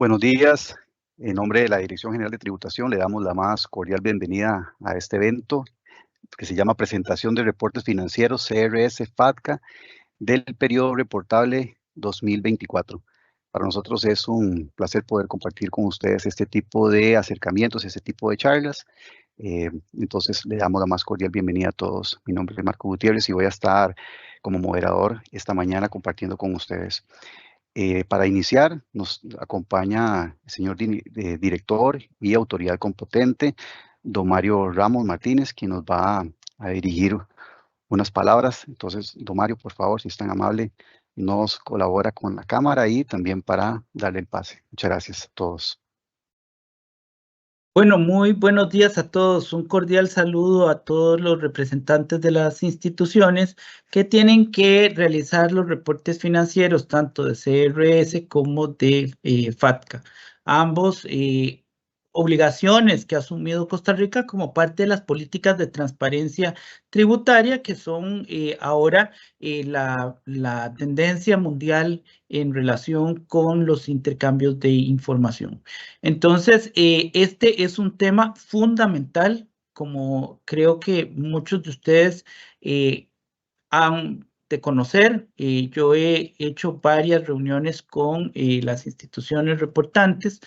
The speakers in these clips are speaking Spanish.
Buenos días. En nombre de la Dirección General de Tributación, le damos la más cordial bienvenida a este evento que se llama Presentación de Reportes Financieros CRS FATCA del periodo reportable 2024. Para nosotros es un placer poder compartir con ustedes este tipo de acercamientos, este tipo de charlas. Entonces, le damos la más cordial bienvenida a todos. Mi nombre es Marco Gutiérrez y voy a estar como moderador esta mañana compartiendo con ustedes. Para iniciar, nos acompaña el señor director y autoridad competente, don Mario Ramos Martínez, quien nos va a dirigir unas palabras. Entonces, don Mario, por favor, si es tan amable, nos colabora con la cámara y también para darle el pase. Muchas gracias a todos. Bueno, muy buenos días a todos. Un cordial saludo a todos los representantes de las instituciones que tienen que realizar los reportes financieros, tanto de CRS como de FATCA. Ambos obligaciones que ha asumido Costa Rica como parte de las políticas de transparencia tributaria, que son ahora la tendencia mundial en relación con los intercambios de información. Entonces, este es un tema fundamental, como creo que muchos de ustedes han de conocer. Yo he hecho varias reuniones con las instituciones reportantes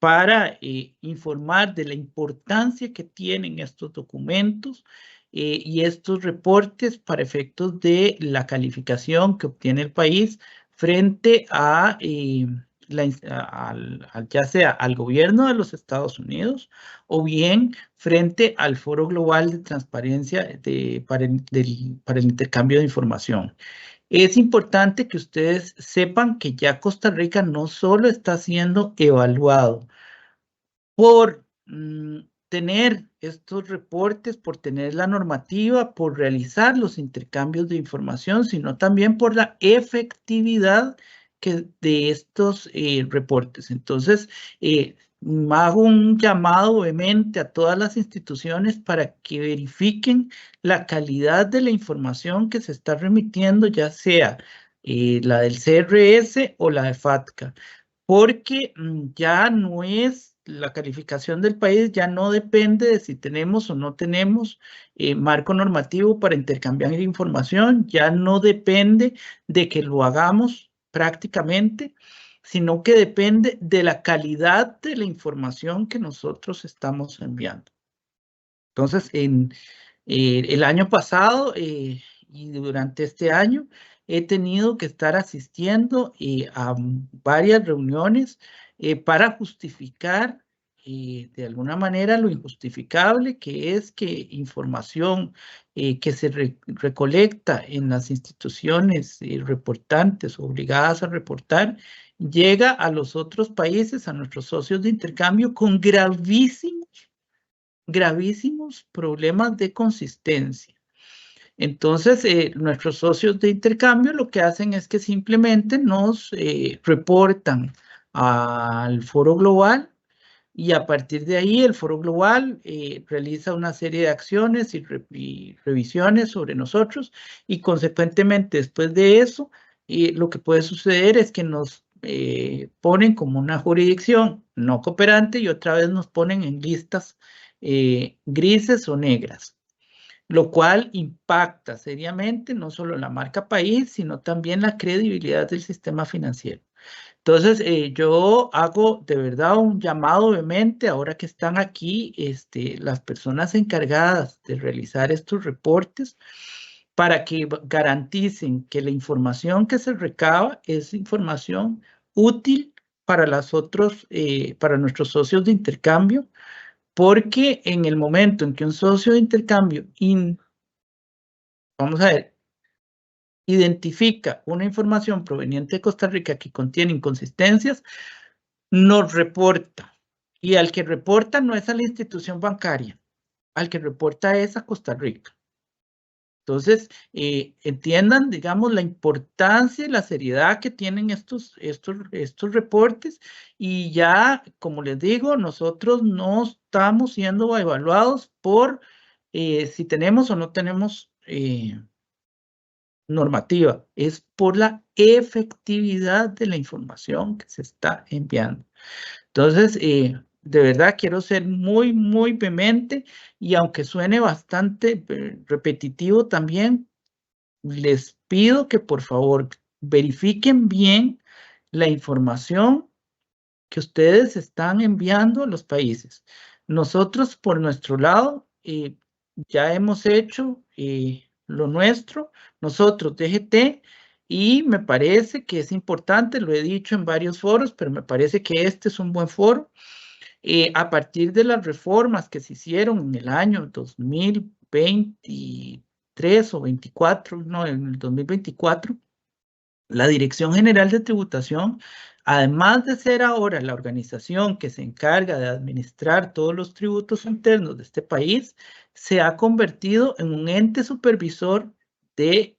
para informar de la importancia que tienen estos documentos y estos reportes para efectos de la calificación que obtiene el país frente a ya sea al gobierno de los Estados Unidos o bien frente al Foro Global de Transparencia para el intercambio de información. Es importante que ustedes sepan que ya Costa Rica no solo está siendo evaluado por tener estos reportes, por tener la normativa, por realizar los intercambios de información, sino también por la efectividad de estos reportes. Entonces, hago un llamado obviamente a todas las instituciones para que verifiquen la calidad de la información que se está remitiendo, ya sea la del CRS o la de FATCA, porque ya no es la calificación del país, ya no depende de si tenemos o no tenemos marco normativo para intercambiar información, ya no depende de que lo hagamos prácticamente, sino que depende de la calidad de la información que nosotros estamos enviando. Entonces, en el año pasado y durante este año he tenido que estar asistiendo a varias reuniones para justificar de alguna manera lo injustificable que es que información que se recolecta en las instituciones reportantes obligadas a reportar llega a los otros países, a nuestros socios de intercambio con gravísimos problemas de consistencia. Entonces, nuestros socios de intercambio lo que hacen es que simplemente nos reportan al Foro Global y a partir de ahí el Foro Global realiza una serie de acciones y revisiones sobre nosotros y consecuentemente después de eso lo que puede suceder es que nos ponen como una jurisdicción no cooperante y otra vez nos ponen en listas grises o negras, lo cual impacta seriamente no solo la marca país, sino también la credibilidad del sistema financiero. Entonces, yo hago de verdad un llamado obviamente, ahora que están aquí las personas encargadas de realizar estos reportes, para que garanticen que la información que se recaba es información útil para para nuestros socios de intercambio, porque en el momento en que un socio de intercambio, vamos a ver, identifica una información proveniente de Costa Rica que contiene inconsistencias, nos reporta. Y al que reporta no es a la institución bancaria, al que reporta es a Costa Rica. Entonces, entiendan, digamos, la importancia y la seriedad que tienen estos reportes y ya, como les digo, nosotros no estamos siendo evaluados por si tenemos o no tenemos normativa, es por la efectividad de la información que se está enviando. Entonces, de verdad quiero ser muy, muy vehemente, y aunque suene bastante repetitivo también, les pido que por favor verifiquen bien la información que ustedes están enviando a los países. Nosotros, por nuestro lado, ya hemos hecho lo nuestro, nosotros, DGT, y me parece que es importante, lo he dicho en varios foros, pero me parece que este es un buen foro. A partir de las reformas que se hicieron en el año 2023 o 24, no, en el 2024, la Dirección General de Tributación, además de ser ahora la organización que se encarga de administrar todos los tributos internos de este país, se ha convertido en un ente supervisor de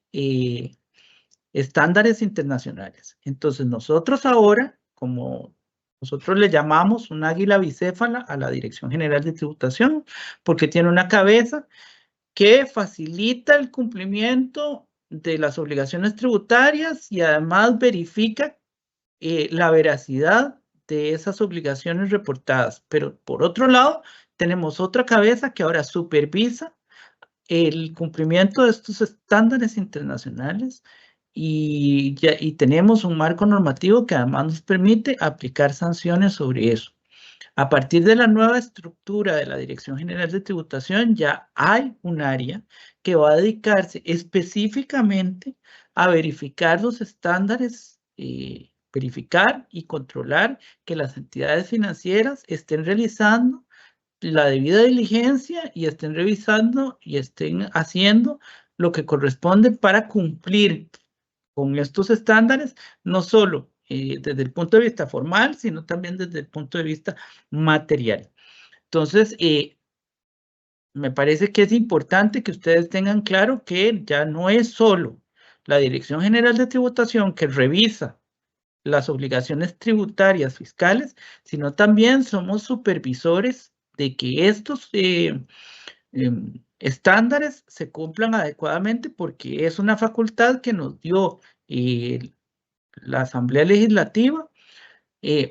estándares internacionales. Entonces, nosotros ahora, como nosotros le llamamos un águila bicéfala a la Dirección General de Tributación, porque tiene una cabeza que facilita el cumplimiento de las obligaciones tributarias y además verifica la veracidad de esas obligaciones reportadas. Pero por otro lado, tenemos otra cabeza que ahora supervisa el cumplimiento de estos estándares internacionales, y tenemos un marco normativo que además nos permite aplicar sanciones sobre eso. A partir de la nueva estructura de la Dirección General de Tributación, ya hay un área que va a dedicarse específicamente a verificar los estándares, verificar y controlar que las entidades financieras estén realizando la debida diligencia y estén revisando y estén haciendo lo que corresponde para cumplir con estos estándares, no solo desde el punto de vista formal, sino también desde el punto de vista material. Entonces, me parece que es importante que ustedes tengan claro que ya no es solo la Dirección General de Tributación que revisa las obligaciones tributarias fiscales, sino también somos supervisores de que estos estándares se cumplan adecuadamente, porque es una facultad que nos dio la Asamblea Legislativa,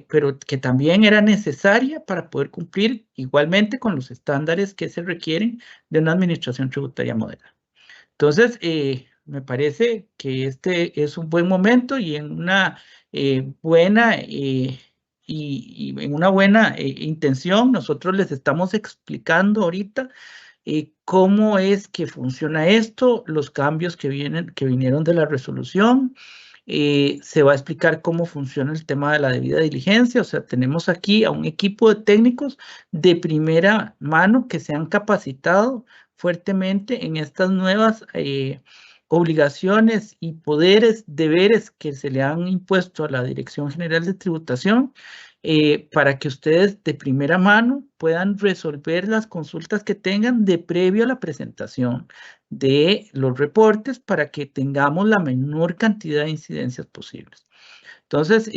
pero que también era necesaria para poder cumplir igualmente con los estándares que se requieren de una administración tributaria moderna. Entonces, me parece que este es un buen momento, y en una buena intención, nosotros les estamos explicando ahorita cómo es que funciona esto, los cambios que vinieron de la resolución. Se va a explicar cómo funciona el tema de la debida diligencia. O sea, tenemos aquí a un equipo de técnicos de primera mano que se han capacitado fuertemente en estas nuevas obligaciones y deberes que se le han impuesto a la Dirección General de Tributación, para que ustedes de primera mano puedan resolver las consultas que tengan de previo a la presentación de los reportes, para que tengamos la menor cantidad de incidencias posibles. Entonces,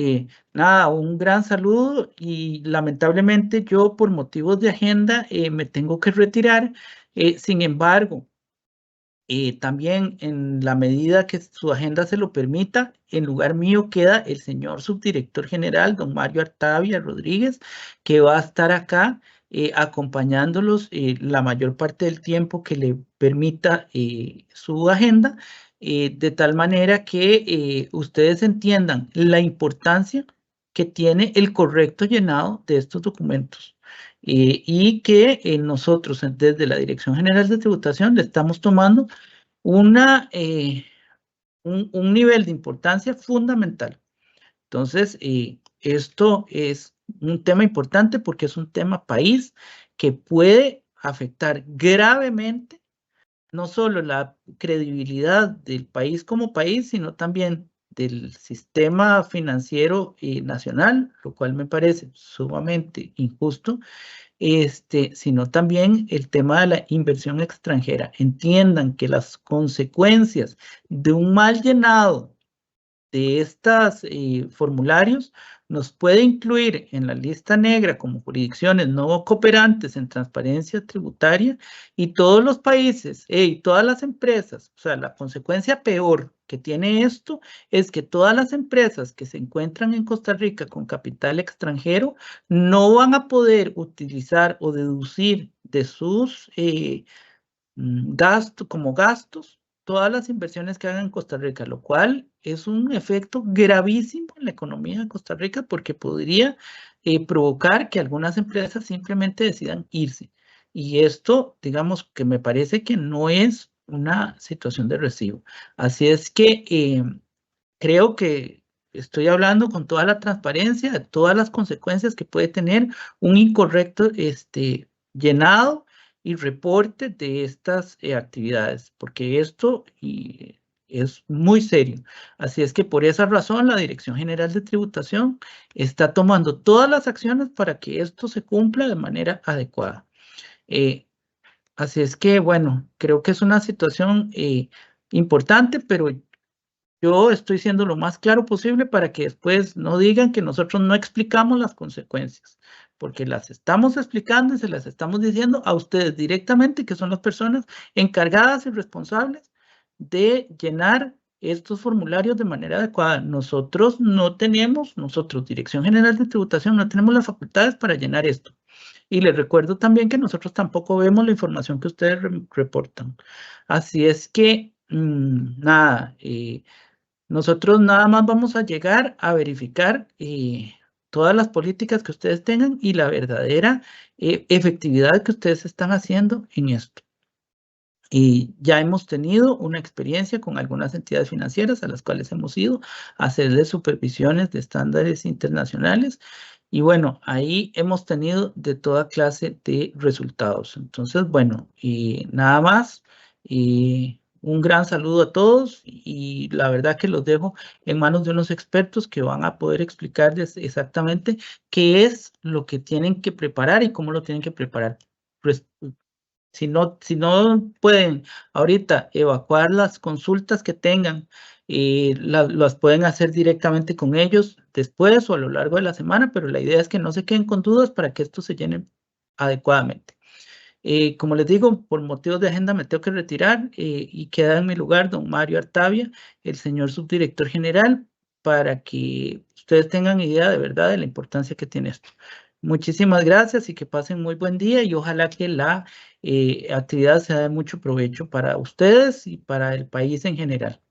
nada, un gran saludo, y lamentablemente yo por motivos de agenda me tengo que retirar. Sin embargo, también en la medida que su agenda se lo permita, en lugar mío queda el señor subdirector general, don Mario Artavia Rodríguez, que va a estar acá acompañándolos la mayor parte del tiempo que le permita su agenda, de tal manera que ustedes entiendan la importancia que tiene el correcto llenado de estos documentos. Y que nosotros desde la Dirección General de Tributación le estamos tomando un nivel de importancia fundamental. Entonces, esto es un tema importante porque es un tema país que puede afectar gravemente no solo la credibilidad del país como país, sino también del sistema financiero nacional, lo cual me parece sumamente injusto, sino también el tema de la inversión extranjera. Entiendan que las consecuencias de un mal llenado de estos formularios nos puede incluir en la lista negra como jurisdicciones no cooperantes en transparencia tributaria, y todos los países y todas las empresas, o sea, la consecuencia peor que tiene esto es que todas las empresas que se encuentran en Costa Rica con capital extranjero no van a poder utilizar o deducir de sus gastos todas las inversiones que hagan en Costa Rica, lo cual es un efecto gravísimo en la economía de Costa Rica porque podría provocar que algunas empresas simplemente decidan irse. Y esto, digamos, que me parece que no es una situación de recibo. Así es que creo que estoy hablando con toda la transparencia de todas las consecuencias que puede tener un incorrecto llenado y reporte de estas actividades, porque esto es muy serio. Así es que por esa razón la Dirección General de Tributación está tomando todas las acciones para que esto se cumpla de manera adecuada. Así es que, bueno, creo que es una situación importante, pero yo estoy siendo lo más claro posible para que después no digan que nosotros no explicamos las consecuencias, porque las estamos explicando y se las estamos diciendo a ustedes directamente, que son las personas encargadas y responsables de llenar estos formularios de manera adecuada. Nosotros, Dirección General de Tributación, no tenemos las facultades para llenar esto. Y les recuerdo también que nosotros tampoco vemos la información que ustedes reportan. Así es que, nada, nosotros nada más vamos a llegar a verificar todas las políticas que ustedes tengan y la verdadera efectividad que ustedes están haciendo en esto. Y ya hemos tenido una experiencia con algunas entidades financieras a las cuales hemos ido a hacerles supervisiones de estándares internacionales. Y bueno, ahí hemos tenido de toda clase de resultados. Entonces, bueno, y nada más. Y un gran saludo a todos y la verdad que los dejo en manos de unos expertos que van a poder explicarles exactamente qué es lo que tienen que preparar y cómo lo tienen que preparar. Si no pueden ahorita evacuar las consultas que tengan, las pueden hacer directamente con ellos después o a lo largo de la semana, pero la idea es que no se queden con dudas para que esto se llene adecuadamente. Como les digo, por motivos de agenda me tengo que retirar y queda en mi lugar don Mario Artavia, el señor subdirector general, para que ustedes tengan idea de verdad de la importancia que tiene esto. Muchísimas gracias y que pasen muy buen día y ojalá que la actividad sea de mucho provecho para ustedes y para el país en general.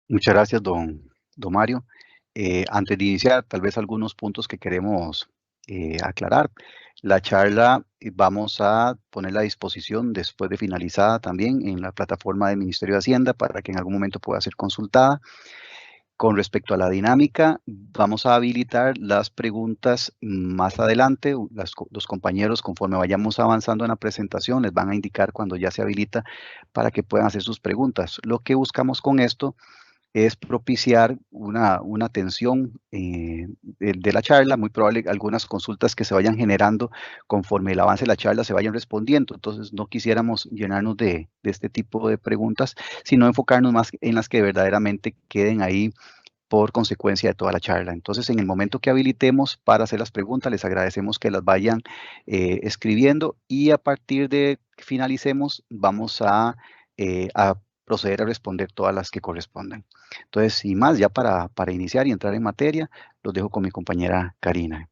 Muchas gracias, don Mario. Antes de iniciar, tal vez algunos puntos que queremos aclarar. La charla vamos a ponerla a disposición después de finalizada también en la plataforma del Ministerio de Hacienda para que en algún momento pueda ser consultada. Con respecto a la dinámica, vamos a habilitar las preguntas más adelante. Los compañeros, conforme vayamos avanzando en la presentación, les van a indicar cuando ya se habilita para que puedan hacer sus preguntas. Lo que buscamos con esto es propiciar una atención de la charla. Muy probable algunas consultas que se vayan generando conforme el avance de la charla se vayan respondiendo. Entonces, no quisiéramos llenarnos de este tipo de preguntas, sino enfocarnos más en las que verdaderamente queden ahí por consecuencia de toda la charla. Entonces, en el momento que habilitemos para hacer las preguntas, les agradecemos que las vayan escribiendo y a partir de que finalicemos, vamos a proceder a responder todas las que correspondan. Entonces, sin más, ya para iniciar y entrar en materia, los dejo con mi compañera Karina.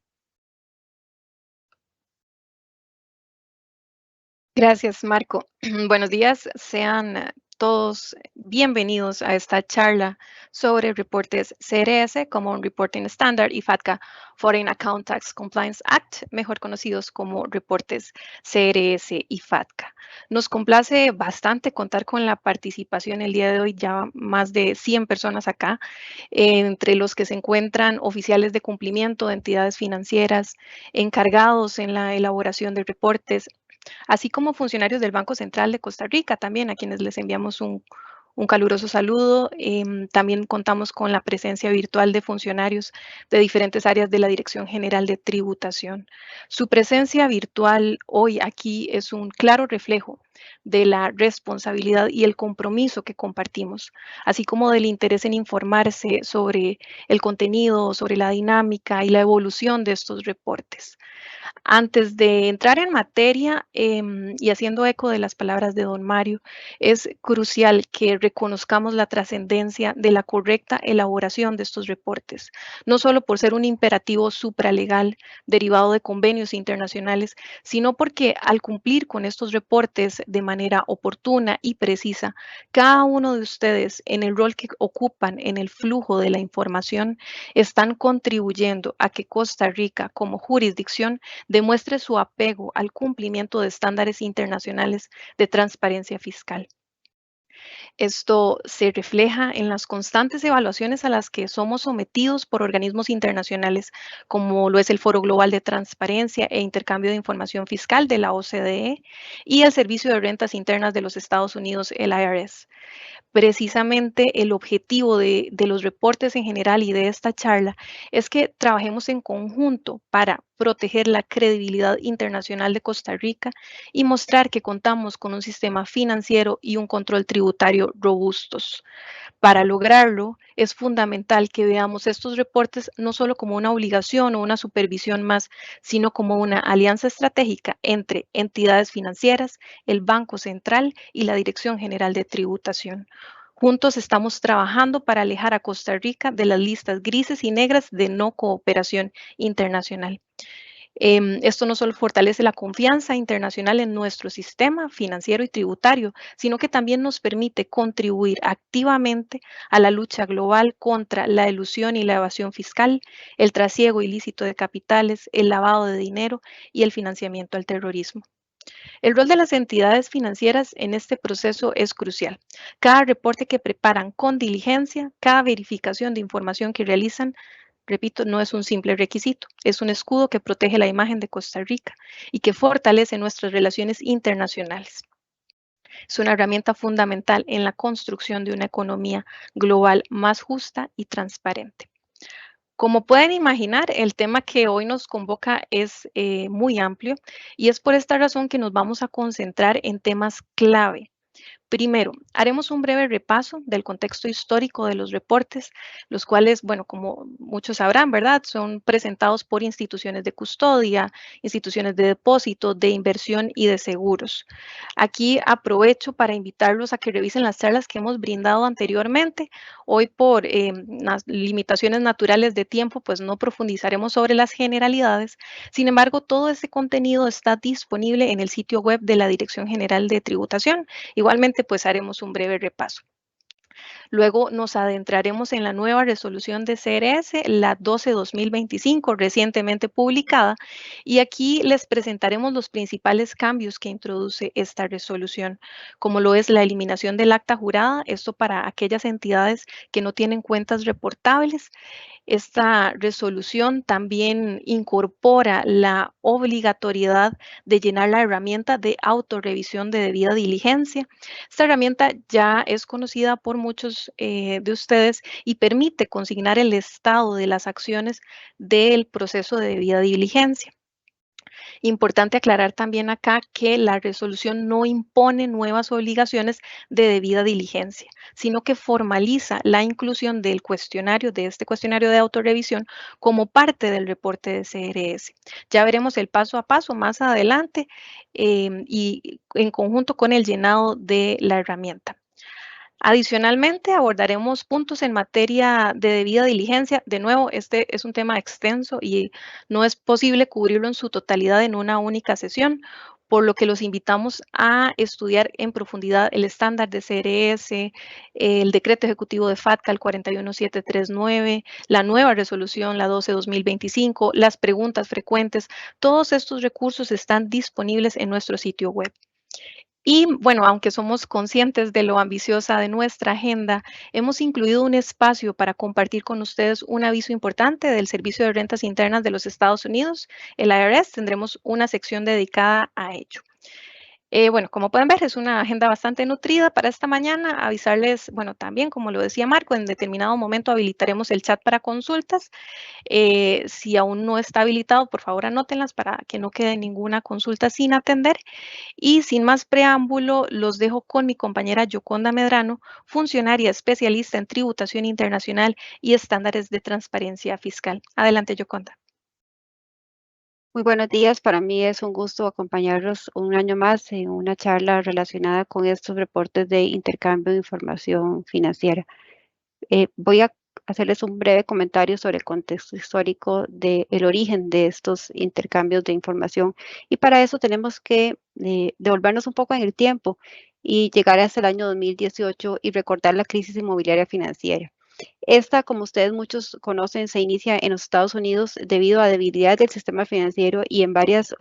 Gracias, Marco. Buenos días, sean todos bienvenidos a esta charla sobre reportes CRS, Common Reporting Standard, y FATCA, Foreign Account Tax Compliance Act, mejor conocidos como reportes CRS y FATCA. Nos complace bastante contar con la participación el día de hoy, ya más de 100 personas acá, entre los que se encuentran oficiales de cumplimiento de entidades financieras, encargados en la elaboración de reportes, así como funcionarios del Banco Central de Costa Rica también, a quienes les enviamos un caluroso saludo. También contamos con la presencia virtual de funcionarios de diferentes áreas de la Dirección General de Tributación. Su presencia virtual hoy aquí es un claro reflejo de la responsabilidad y el compromiso que compartimos, así como del interés en informarse sobre el contenido, sobre la dinámica y la evolución de estos reportes. Antes de entrar en materia y haciendo eco de las palabras de don Mario, es crucial que reconozcamos la trascendencia de la correcta elaboración de estos reportes, no solo por ser un imperativo supralegal derivado de convenios internacionales, sino porque al cumplir con estos reportes de manera oportuna y precisa, cada uno de ustedes en el rol que ocupan en el flujo de la información están contribuyendo a que Costa Rica como jurisdicción demuestre su apego al cumplimiento de estándares internacionales de transparencia fiscal. Esto se refleja en las constantes evaluaciones a las que somos sometidos por organismos internacionales, como lo es el Foro Global de Transparencia e Intercambio de Información Fiscal de la OCDE y el Servicio de Rentas Internas de los Estados Unidos, el IRS. Precisamente el objetivo de los reportes en general y de esta charla es que trabajemos en conjunto para proteger la credibilidad internacional de Costa Rica y mostrar que contamos con un sistema financiero y un control tributario robustos. Para lograrlo, es fundamental que veamos estos reportes no solo como una obligación o una supervisión más, sino como una alianza estratégica entre entidades financieras, el Banco Central y la Dirección General de Tributación. Juntos estamos trabajando para alejar a Costa Rica de las listas grises y negras de no cooperación internacional. Esto no solo fortalece la confianza internacional en nuestro sistema financiero y tributario, sino que también nos permite contribuir activamente a la lucha global contra la elusión y la evasión fiscal, el trasiego ilícito de capitales, el lavado de dinero y el financiamiento al terrorismo. El rol de las entidades financieras en este proceso es crucial. Cada reporte que preparan con diligencia, cada verificación de información que realizan, repito, no es un simple requisito, es un escudo que protege la imagen de Costa Rica y que fortalece nuestras relaciones internacionales. Es una herramienta fundamental en la construcción de una economía global más justa y transparente. Como pueden imaginar, el tema que hoy nos convoca es muy amplio y es por esta razón que nos vamos a concentrar en temas clave. Primero, haremos un breve repaso del contexto histórico de los reportes, los cuales, bueno, como muchos sabrán, ¿verdad? Son presentados por instituciones de custodia, instituciones de depósito, de inversión y de seguros. Aquí aprovecho para invitarlos a que revisen las charlas que hemos brindado anteriormente. Hoy por limitaciones naturales de tiempo, pues no profundizaremos sobre las generalidades. Sin embargo, todo ese contenido está disponible en el sitio web de la Dirección General de Tributación. Igualmente, pues haremos un breve repaso. Luego nos adentraremos en la nueva resolución de CRS, la 12-2025, recientemente publicada, y aquí les presentaremos los principales cambios que introduce esta resolución, como lo es la eliminación del acta jurada, esto para aquellas entidades que no tienen cuentas reportables. Esta resolución también incorpora la obligatoriedad de llenar la herramienta de autorrevisión de debida diligencia. Esta herramienta ya es conocida por muchos de ustedes y permite consignar el estado de las acciones del proceso de debida diligencia. Importante aclarar también acá que la resolución no impone nuevas obligaciones de debida diligencia, sino que formaliza la inclusión del cuestionario, de este cuestionario de autorrevisión, como parte del reporte de CRS. Ya veremos el paso a paso más adelante y en conjunto con el llenado de la herramienta. Adicionalmente, abordaremos puntos en materia de debida diligencia. De nuevo, este es un tema extenso y no es posible cubrirlo en su totalidad en una única sesión, por lo que los invitamos a estudiar en profundidad el estándar de CRS, el decreto ejecutivo de FATCA, el 41739, la nueva resolución, la 12-2025, las preguntas frecuentes. Todos estos recursos están disponibles en nuestro sitio web. Y bueno, aunque somos conscientes de lo ambiciosa de nuestra agenda, hemos incluido un espacio para compartir con ustedes un aviso importante del Servicio de Rentas Internas de los Estados Unidos, el IRS. Tendremos una sección dedicada a ello. Bueno, como pueden ver, es una agenda bastante nutrida para esta mañana. Avisarles, bueno, también, como lo decía Marco, en determinado momento habilitaremos el chat para consultas. Si aún no está habilitado, por favor anótenlas para que no quede ninguna consulta sin atender. Y sin más preámbulo, los dejo con mi compañera Yoconda Medrano, funcionaria especialista en tributación internacional y estándares de transparencia fiscal. Adelante, Yoconda. Muy buenos días, para mí es un gusto acompañarlos un año más en una charla relacionada con estos reportes de intercambio de información financiera. Voy a hacerles un breve comentario sobre el contexto histórico del origen de estos intercambios de información y para eso tenemos que devolvernos un poco en el tiempo y llegar hasta el año 2018 y recordar la crisis inmobiliaria financiera. Esta, como ustedes muchos conocen, se inicia en los Estados Unidos debido a debilidades del sistema financiero y en varias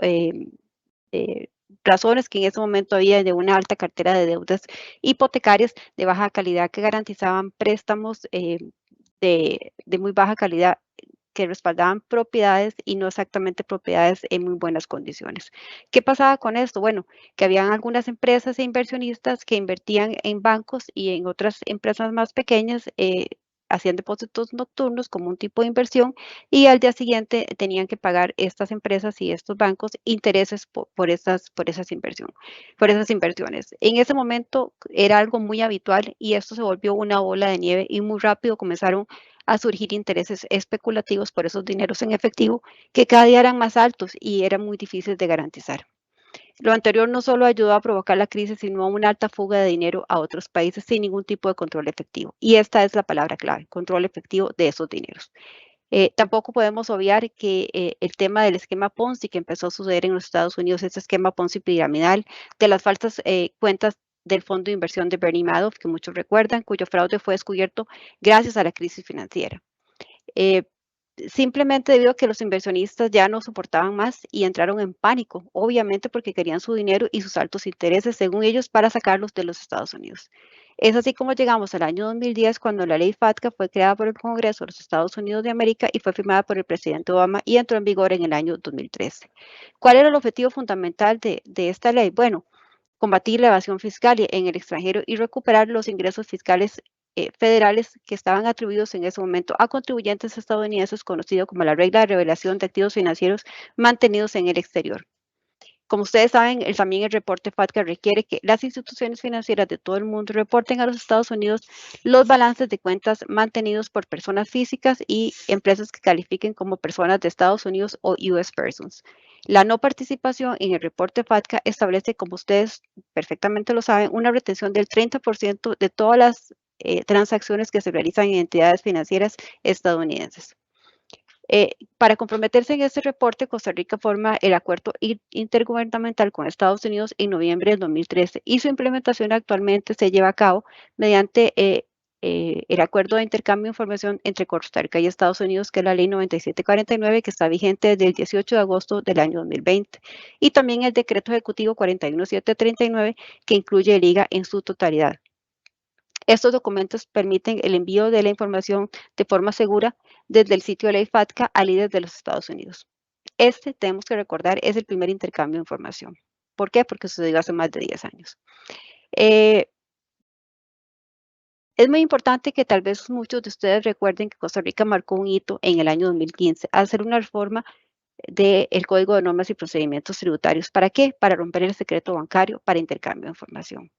razones que en ese momento había de una alta cartera de deudas hipotecarias de baja calidad que garantizaban préstamos de muy baja calidad que respaldaban propiedades y no exactamente propiedades en muy buenas condiciones. ¿Qué pasaba con esto? Bueno, que habían algunas empresas e inversionistas que invertían en bancos y en otras empresas más pequeñas, hacían depósitos nocturnos como un tipo de inversión y al día siguiente tenían que pagar estas empresas y estos bancos intereses por esas inversiones. En ese momento era algo muy habitual y esto se volvió una bola de nieve y muy rápido comenzaron a surgir intereses especulativos por esos dineros en efectivo que cada día eran más altos y eran muy difíciles de garantizar. Lo anterior no solo ayudó a provocar la crisis, sino a una alta fuga de dinero a otros países sin ningún tipo de control efectivo. Y esta es la palabra clave, control efectivo de esos dineros. Tampoco podemos obviar que el tema del esquema Ponzi que empezó a suceder en los Estados Unidos, ese esquema Ponzi piramidal, de las falsas cuentas del fondo de inversión de Bernie Madoff, que muchos recuerdan, cuyo fraude fue descubierto gracias a la crisis financiera. Simplemente debido a que los inversionistas ya no soportaban más y entraron en pánico, obviamente porque querían su dinero y sus altos intereses, según ellos, para sacarlos de los Estados Unidos. Es así como llegamos al año 2010, cuando la ley FATCA fue creada por el Congreso de los Estados Unidos de América y fue firmada por el presidente Obama y entró en vigor en el año 2013. ¿Cuál era el objetivo fundamental de esta ley? Bueno, combatir la evasión fiscal en el extranjero y recuperar los ingresos fiscales federales que estaban atribuidos en ese momento a contribuyentes estadounidenses, conocido como la regla de revelación de activos financieros mantenidos en el exterior. Como ustedes saben, también el reporte FATCA requiere que las instituciones financieras de todo el mundo reporten a los Estados Unidos los balances de cuentas mantenidos por personas físicas y empresas que califiquen como personas de Estados Unidos o US persons. La no participación en el reporte FATCA establece, como ustedes perfectamente lo saben, una retención del 30% de todas las transacciones que se realizan en entidades financieras estadounidenses. Para comprometerse en este reporte, Costa Rica forma el acuerdo intergubernamental con Estados Unidos en noviembre del 2013 y su implementación actualmente se lleva a cabo mediante el acuerdo de intercambio de información entre Costa Rica y Estados Unidos, que es la ley 9749, que está vigente desde el 18 de agosto del año 2020, y también el decreto ejecutivo 41739, que incluye el IGA en su totalidad. Estos documentos permiten el envío de la información de forma segura desde el sitio de ley FATCA a líderes de los Estados Unidos. Tenemos que recordar, es el primer intercambio de información. ¿Por qué? Porque sucedió hace más de 10 años. Es muy importante que tal vez muchos de ustedes recuerden que Costa Rica marcó un hito en el año 2015 al hacer una reforma del Código de Normas y Procedimientos Tributarios. ¿Para qué? Para romper el secreto bancario para intercambio de información.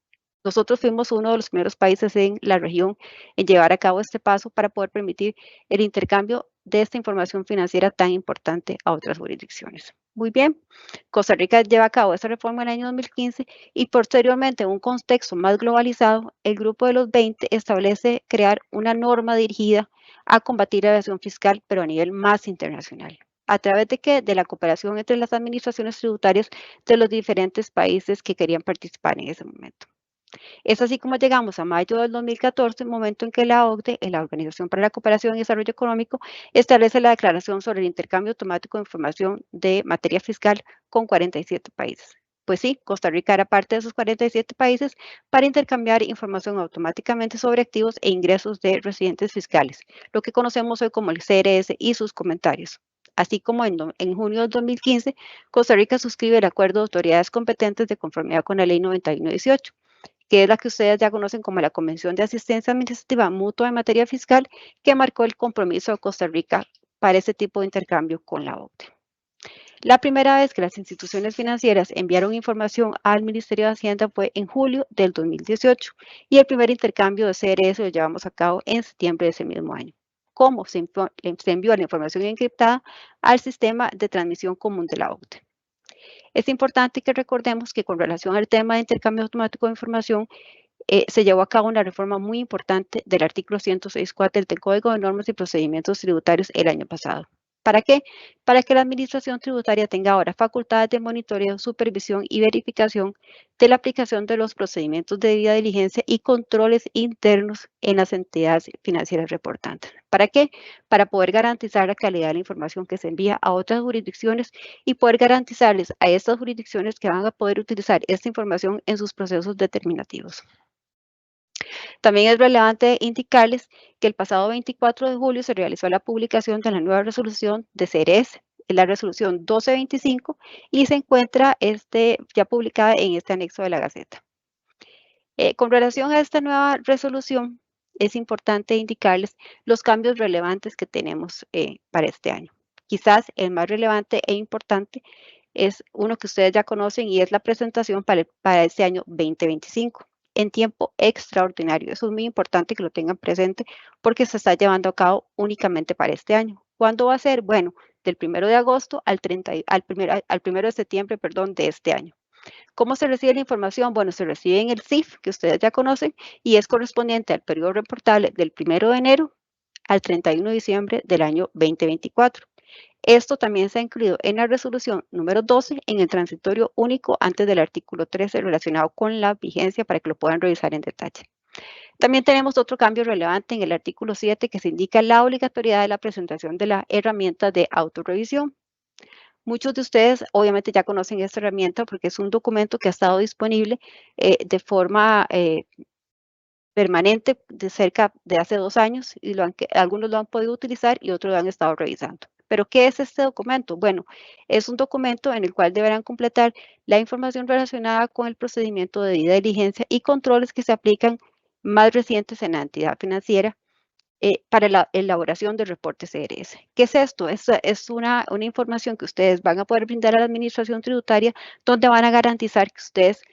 Nosotros fuimos uno de los primeros países en la región en llevar a cabo este paso para poder permitir el intercambio de esta información financiera tan importante a otras jurisdicciones. Muy bien, Costa Rica lleva a cabo esta reforma en el año 2015 y posteriormente, en un contexto más globalizado, el Grupo de los 20 establece crear una norma dirigida a combatir la evasión fiscal, pero a nivel más internacional. ¿A través de qué? De la cooperación entre las administraciones tributarias de los diferentes países que querían participar en ese momento. Es así como llegamos a mayo del 2014, momento en que la OCDE, la Organización para la Cooperación y Desarrollo Económico, establece la declaración sobre el intercambio automático de información de materia fiscal con 47 países. Pues sí, Costa Rica era parte de esos 47 países para intercambiar información automáticamente sobre activos e ingresos de residentes fiscales, lo que conocemos hoy como el CRS y sus comentarios. Así como en junio del 2015, Costa Rica suscribe el Acuerdo de Autoridades Competentes de conformidad con la Ley 9118, que es la que ustedes ya conocen como la Convención de Asistencia Administrativa Mutua en materia fiscal, que marcó el compromiso de Costa Rica para ese tipo de intercambio con la OCDE. La primera vez que las instituciones financieras enviaron información al Ministerio de Hacienda fue en julio del 2018 y el primer intercambio de CRS lo llevamos a cabo en septiembre de ese mismo año. ¿Cómo? Se envió la información encriptada al sistema de transmisión común de la OCDE. Es importante que recordemos que con relación al tema de intercambio automático de información, se llevó a cabo una reforma muy importante del artículo 106.4 del Código de Normas y Procedimientos Tributarios el año pasado. ¿Para qué? Para que la Administración Tributaria tenga ahora facultades de monitoreo, supervisión y verificación de la aplicación de los procedimientos de debida diligencia y controles internos en las entidades financieras reportantes. ¿Para qué? Para poder garantizar la calidad de la información que se envía a otras jurisdicciones y poder garantizarles a estas jurisdicciones que van a poder utilizar esta información en sus procesos determinativos. También es relevante indicarles que el pasado 24 de julio se realizó la publicación de la nueva resolución de CRS, la resolución 1225, y se encuentra ya publicada en este anexo de la Gaceta. Con relación a esta nueva resolución, es importante indicarles los cambios relevantes que tenemos para este año. Quizás el más relevante e importante es uno que ustedes ya conocen y es la presentación para este año 2025. En tiempo extraordinario. Eso es muy importante que lo tengan presente porque se está llevando a cabo únicamente para este año. ¿Cuándo va a ser? Bueno, del 1 de agosto al 1 de septiembre, de este año. ¿Cómo se recibe la información? Bueno, se recibe en el CIF, que ustedes ya conocen, y es correspondiente al periodo reportable del 1 de enero al 31 de diciembre del año 2024. Esto también se ha incluido en la resolución número 12 en el transitorio único antes del artículo 13 relacionado con la vigencia para que lo puedan revisar en detalle. También tenemos otro cambio relevante en el artículo 7 que se indica la obligatoriedad de la presentación de la herramienta de autorrevisión. Muchos de ustedes obviamente ya conocen esta herramienta porque es un documento que ha estado disponible de forma permanente de cerca de hace 2 años y algunos lo han podido utilizar y otros lo han estado revisando. ¿Pero qué es este documento? Bueno, es un documento en el cual deberán completar la información relacionada con el procedimiento de debida diligencia y controles que se aplican más recientes en la entidad financiera para la elaboración del reporte CRS. ¿Qué es esto? Es una información que ustedes van a poder brindar a la administración tributaria donde van a garantizar que ustedes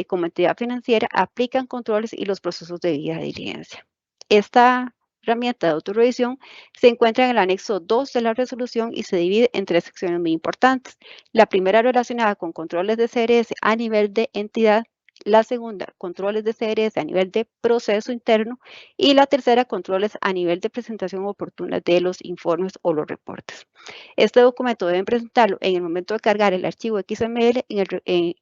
como entidad financiera aplican controles y los procesos de debida diligencia. Esta herramienta de autorrevisión se encuentra en el anexo 2 de la resolución y se divide en 3 secciones muy importantes. La primera relacionada con controles de CRS a nivel de entidad, la segunda, controles de CRS a nivel de proceso interno y la tercera, controles a nivel de presentación oportuna de los informes o los reportes. Este documento deben presentarlo en el momento de cargar el archivo XML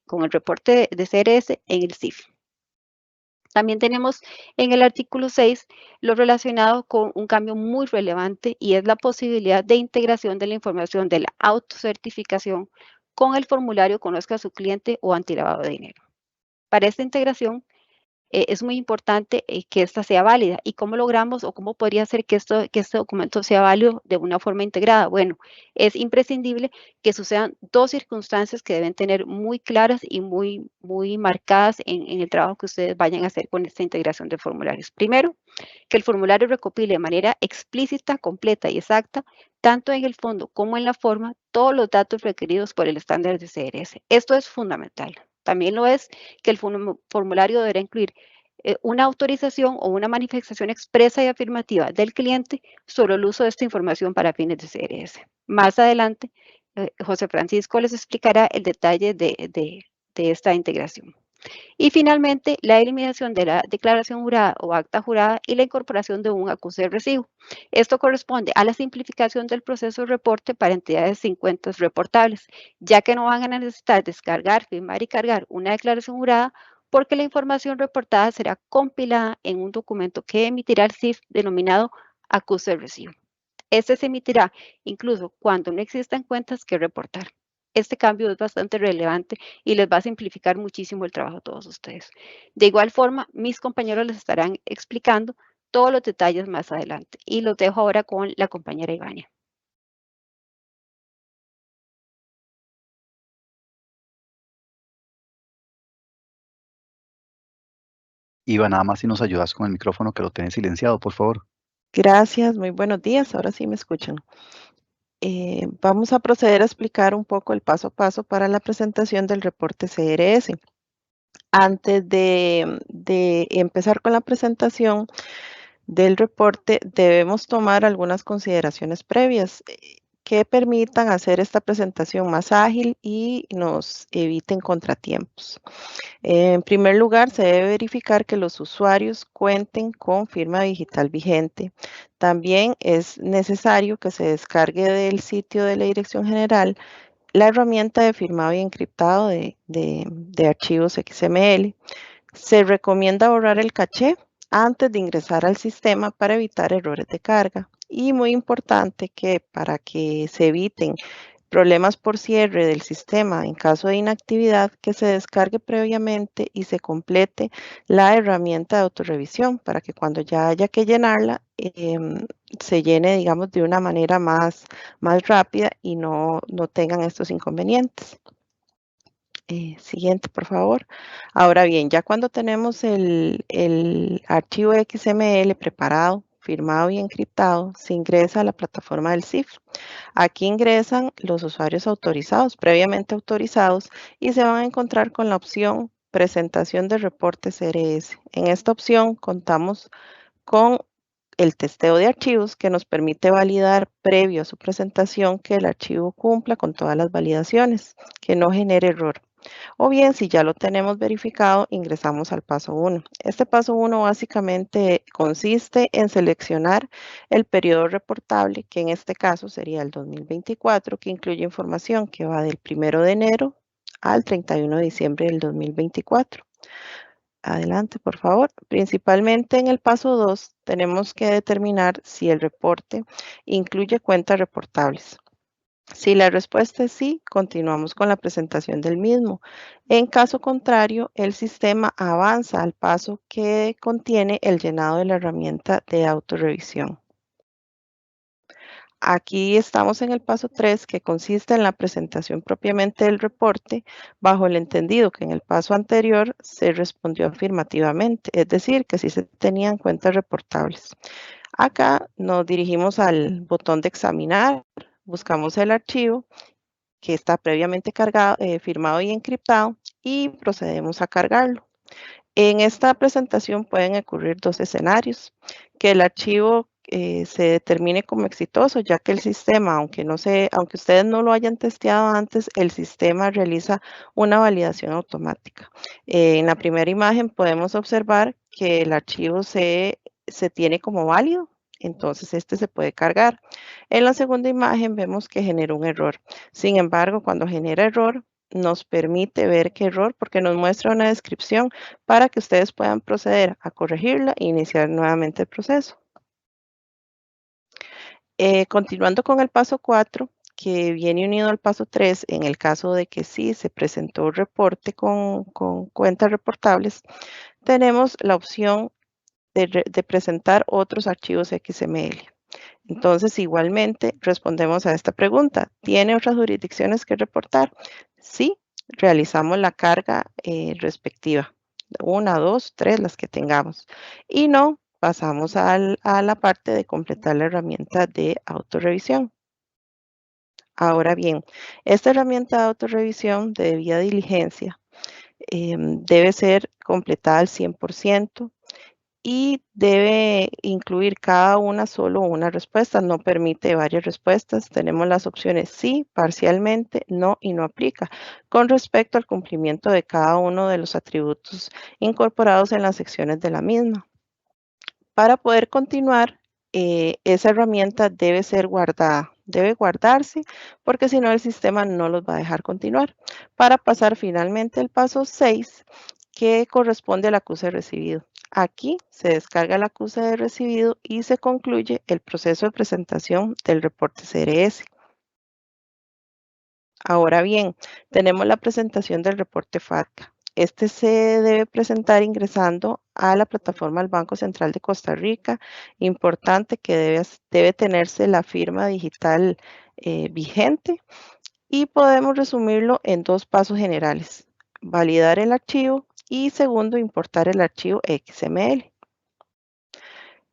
con el reporte de CRS en el CIF. También tenemos en el artículo 6 lo relacionado con un cambio muy relevante y es la posibilidad de integración de la información de la autocertificación con el formulario Conozca a su cliente o antilavado de dinero. Para esta integración es muy importante que esta sea válida. ¿Y cómo logramos o cómo podría ser que este documento sea válido de una forma integrada? Bueno, es imprescindible que sucedan 2 circunstancias que deben tener muy claras y muy marcadas en el trabajo que ustedes vayan a hacer con esta integración de formularios. Primero, que el formulario recopile de manera explícita, completa y exacta, tanto en el fondo como en la forma, todos los datos requeridos por el estándar de CRS. Esto es fundamental. También lo es que el formulario deberá incluir una autorización o una manifestación expresa y afirmativa del cliente sobre el uso de esta información para fines de CRS. Más adelante, José Francisco les explicará el detalle de esta integración. Y finalmente, la eliminación de la declaración jurada o acta jurada y la incorporación de un acuse de recibo. Esto corresponde a la simplificación del proceso de reporte para entidades sin cuentas reportables, ya que no van a necesitar descargar, firmar y cargar una declaración jurada porque la información reportada será compilada en un documento que emitirá el CIF denominado acuse de recibo. Este se emitirá incluso cuando no existan cuentas que reportar. Este cambio es bastante relevante y les va a simplificar muchísimo el trabajo a todos ustedes. De igual forma, mis compañeros les estarán explicando todos los detalles más adelante y los dejo ahora con la compañera Ivania. Iva, nada más si nos ayudas con el micrófono que lo tenés silenciado, por favor. Gracias, muy buenos días. Ahora sí me escuchan. Vamos a proceder a explicar un poco el paso a paso para la presentación del reporte CRS. Antes de empezar con la presentación del reporte, debemos tomar algunas consideraciones previas que permitan hacer esta presentación más ágil y nos eviten contratiempos. En primer lugar, se debe verificar que los usuarios cuenten con firma digital vigente. También es necesario que se descargue del sitio de la Dirección General la herramienta de firmado y encriptado de archivos XML. Se recomienda borrar el caché antes de ingresar al sistema para evitar errores de carga. Y muy importante que para que se eviten problemas por cierre del sistema en caso de inactividad, que se descargue previamente y se complete la herramienta de autorrevisión para que cuando ya haya que llenarla, se llene, digamos, de una manera más rápida y no tengan estos inconvenientes. Siguiente, por favor. Ahora bien, ya cuando tenemos el archivo XML preparado, firmado y encriptado, se ingresa a la plataforma del CIF. Aquí ingresan los usuarios autorizados, previamente autorizados, y se van a encontrar con la opción Presentación de reportes CRS. En esta opción contamos con el testeo de archivos que nos permite validar previo a su presentación que el archivo cumpla con todas las validaciones, que no genere error. O bien, si ya lo tenemos verificado, ingresamos al paso 1. Este paso 1 básicamente consiste en seleccionar el periodo reportable, que en este caso sería el 2024, que incluye información que va del 1 de enero al 31 de diciembre del 2024. Adelante, por favor. Principalmente en el paso 2 tenemos que determinar si el reporte incluye cuentas reportables. Si la respuesta es sí, continuamos con la presentación del mismo. En caso contrario, el sistema avanza al paso que contiene el llenado de la herramienta de autorrevisión. Aquí estamos en el paso 3, que consiste en la presentación propiamente del reporte, bajo el entendido que en el paso anterior se respondió afirmativamente, es decir, que sí se tenían cuentas reportables. Acá nos dirigimos al botón de examinar, buscamos el archivo que está previamente cargado, firmado y encriptado y procedemos a cargarlo. En esta presentación pueden ocurrir dos escenarios: que el archivo se determine como exitoso, ya que el sistema, aunque ustedes no lo hayan testeado antes, el sistema realiza una validación automática. En la primera imagen podemos observar que el archivo se tiene como válido, entonces este se puede cargar. En la segunda imagen vemos que genera un error. Sin embargo, cuando genera error, nos permite ver qué error, porque nos muestra una descripción para que ustedes puedan proceder a corregirla e iniciar nuevamente el proceso. Continuando con el paso 4, que viene unido al paso 3, en el caso de que sí se presentó un reporte con cuentas reportables, tenemos la opción de presentar otros archivos XML. Entonces, igualmente, respondemos a esta pregunta. ¿Tiene otras jurisdicciones que reportar? Sí, realizamos la carga respectiva. 1, 2, 3, las que tengamos. Y no, pasamos a la parte de completar la herramienta de autorrevisión. Ahora bien, esta herramienta de autorrevisión de debida diligencia debe ser completada al 100%. Y debe incluir cada una solo una respuesta, no permite varias respuestas. Tenemos las opciones sí, parcialmente, no y no aplica, con respecto al cumplimiento de cada uno de los atributos incorporados en las secciones de la misma. Para poder continuar, esa herramienta debe ser guardada, debe guardarse, porque si no el sistema no los va a dejar continuar. Para pasar finalmente al paso 6, que corresponde al acuse recibido. Aquí se descarga el acuse de recibido y se concluye el proceso de presentación del reporte CRS. Ahora bien, tenemos la presentación del reporte FATCA. Este se debe presentar ingresando a la plataforma del Banco Central de Costa Rica. Importante que debe tenerse la firma digital vigente, y podemos resumirlo en dos pasos generales: validar el archivo Y segundo, importar el archivo XML,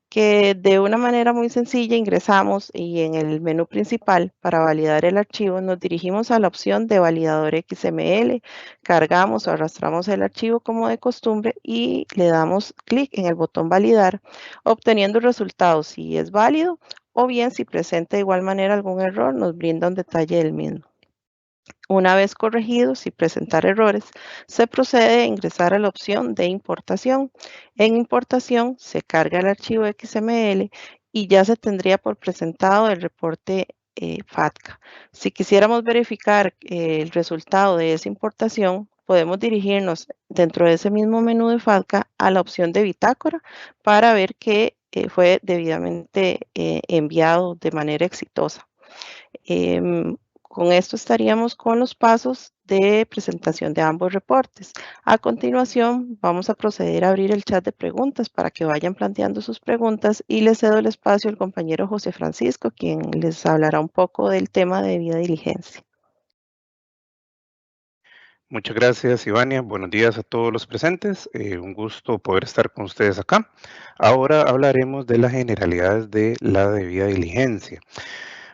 que de una manera muy sencilla ingresamos y en el menú principal para validar el archivo nos dirigimos a la opción de validador XML, cargamos o arrastramos el archivo como de costumbre y le damos clic en el botón validar, obteniendo el resultado si es válido o bien si presenta de igual manera algún error nos brinda un detalle del mismo. Una vez corregido, si presentar errores, se procede a ingresar a la opción de importación. En importación se carga el archivo XML y ya se tendría por presentado el reporte FATCA. Si quisiéramos verificar el resultado de esa importación, podemos dirigirnos dentro de ese mismo menú de FATCA a la opción de bitácora para ver que fue debidamente enviado de manera exitosa. Con esto estaríamos con los pasos de presentación de ambos reportes. A continuación, vamos a proceder a abrir el chat de preguntas para que vayan planteando sus preguntas y les cedo el espacio al compañero José Francisco, quien les hablará un poco del tema de debida diligencia. Muchas gracias, Ivania. Buenos días a todos los presentes. Un gusto poder estar con ustedes acá. Ahora hablaremos de las generalidades de la debida diligencia.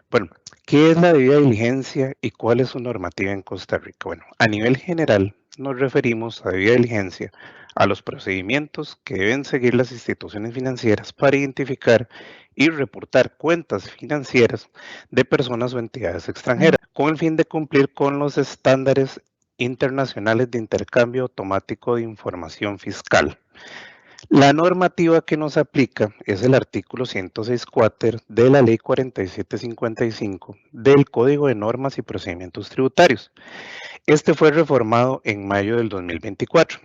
Bueno, ¿qué es la debida diligencia y cuál es su normativa en Costa Rica? Bueno, a nivel general nos referimos a debida diligencia a los procedimientos que deben seguir las instituciones financieras para identificar y reportar cuentas financieras de personas o entidades extranjeras, con el fin de cumplir con los estándares internacionales de intercambio automático de información fiscal. La normativa que nos aplica es el artículo 106 quater de la Ley 4755 del Código de Normas y Procedimientos Tributarios. Este fue reformado en mayo del 2024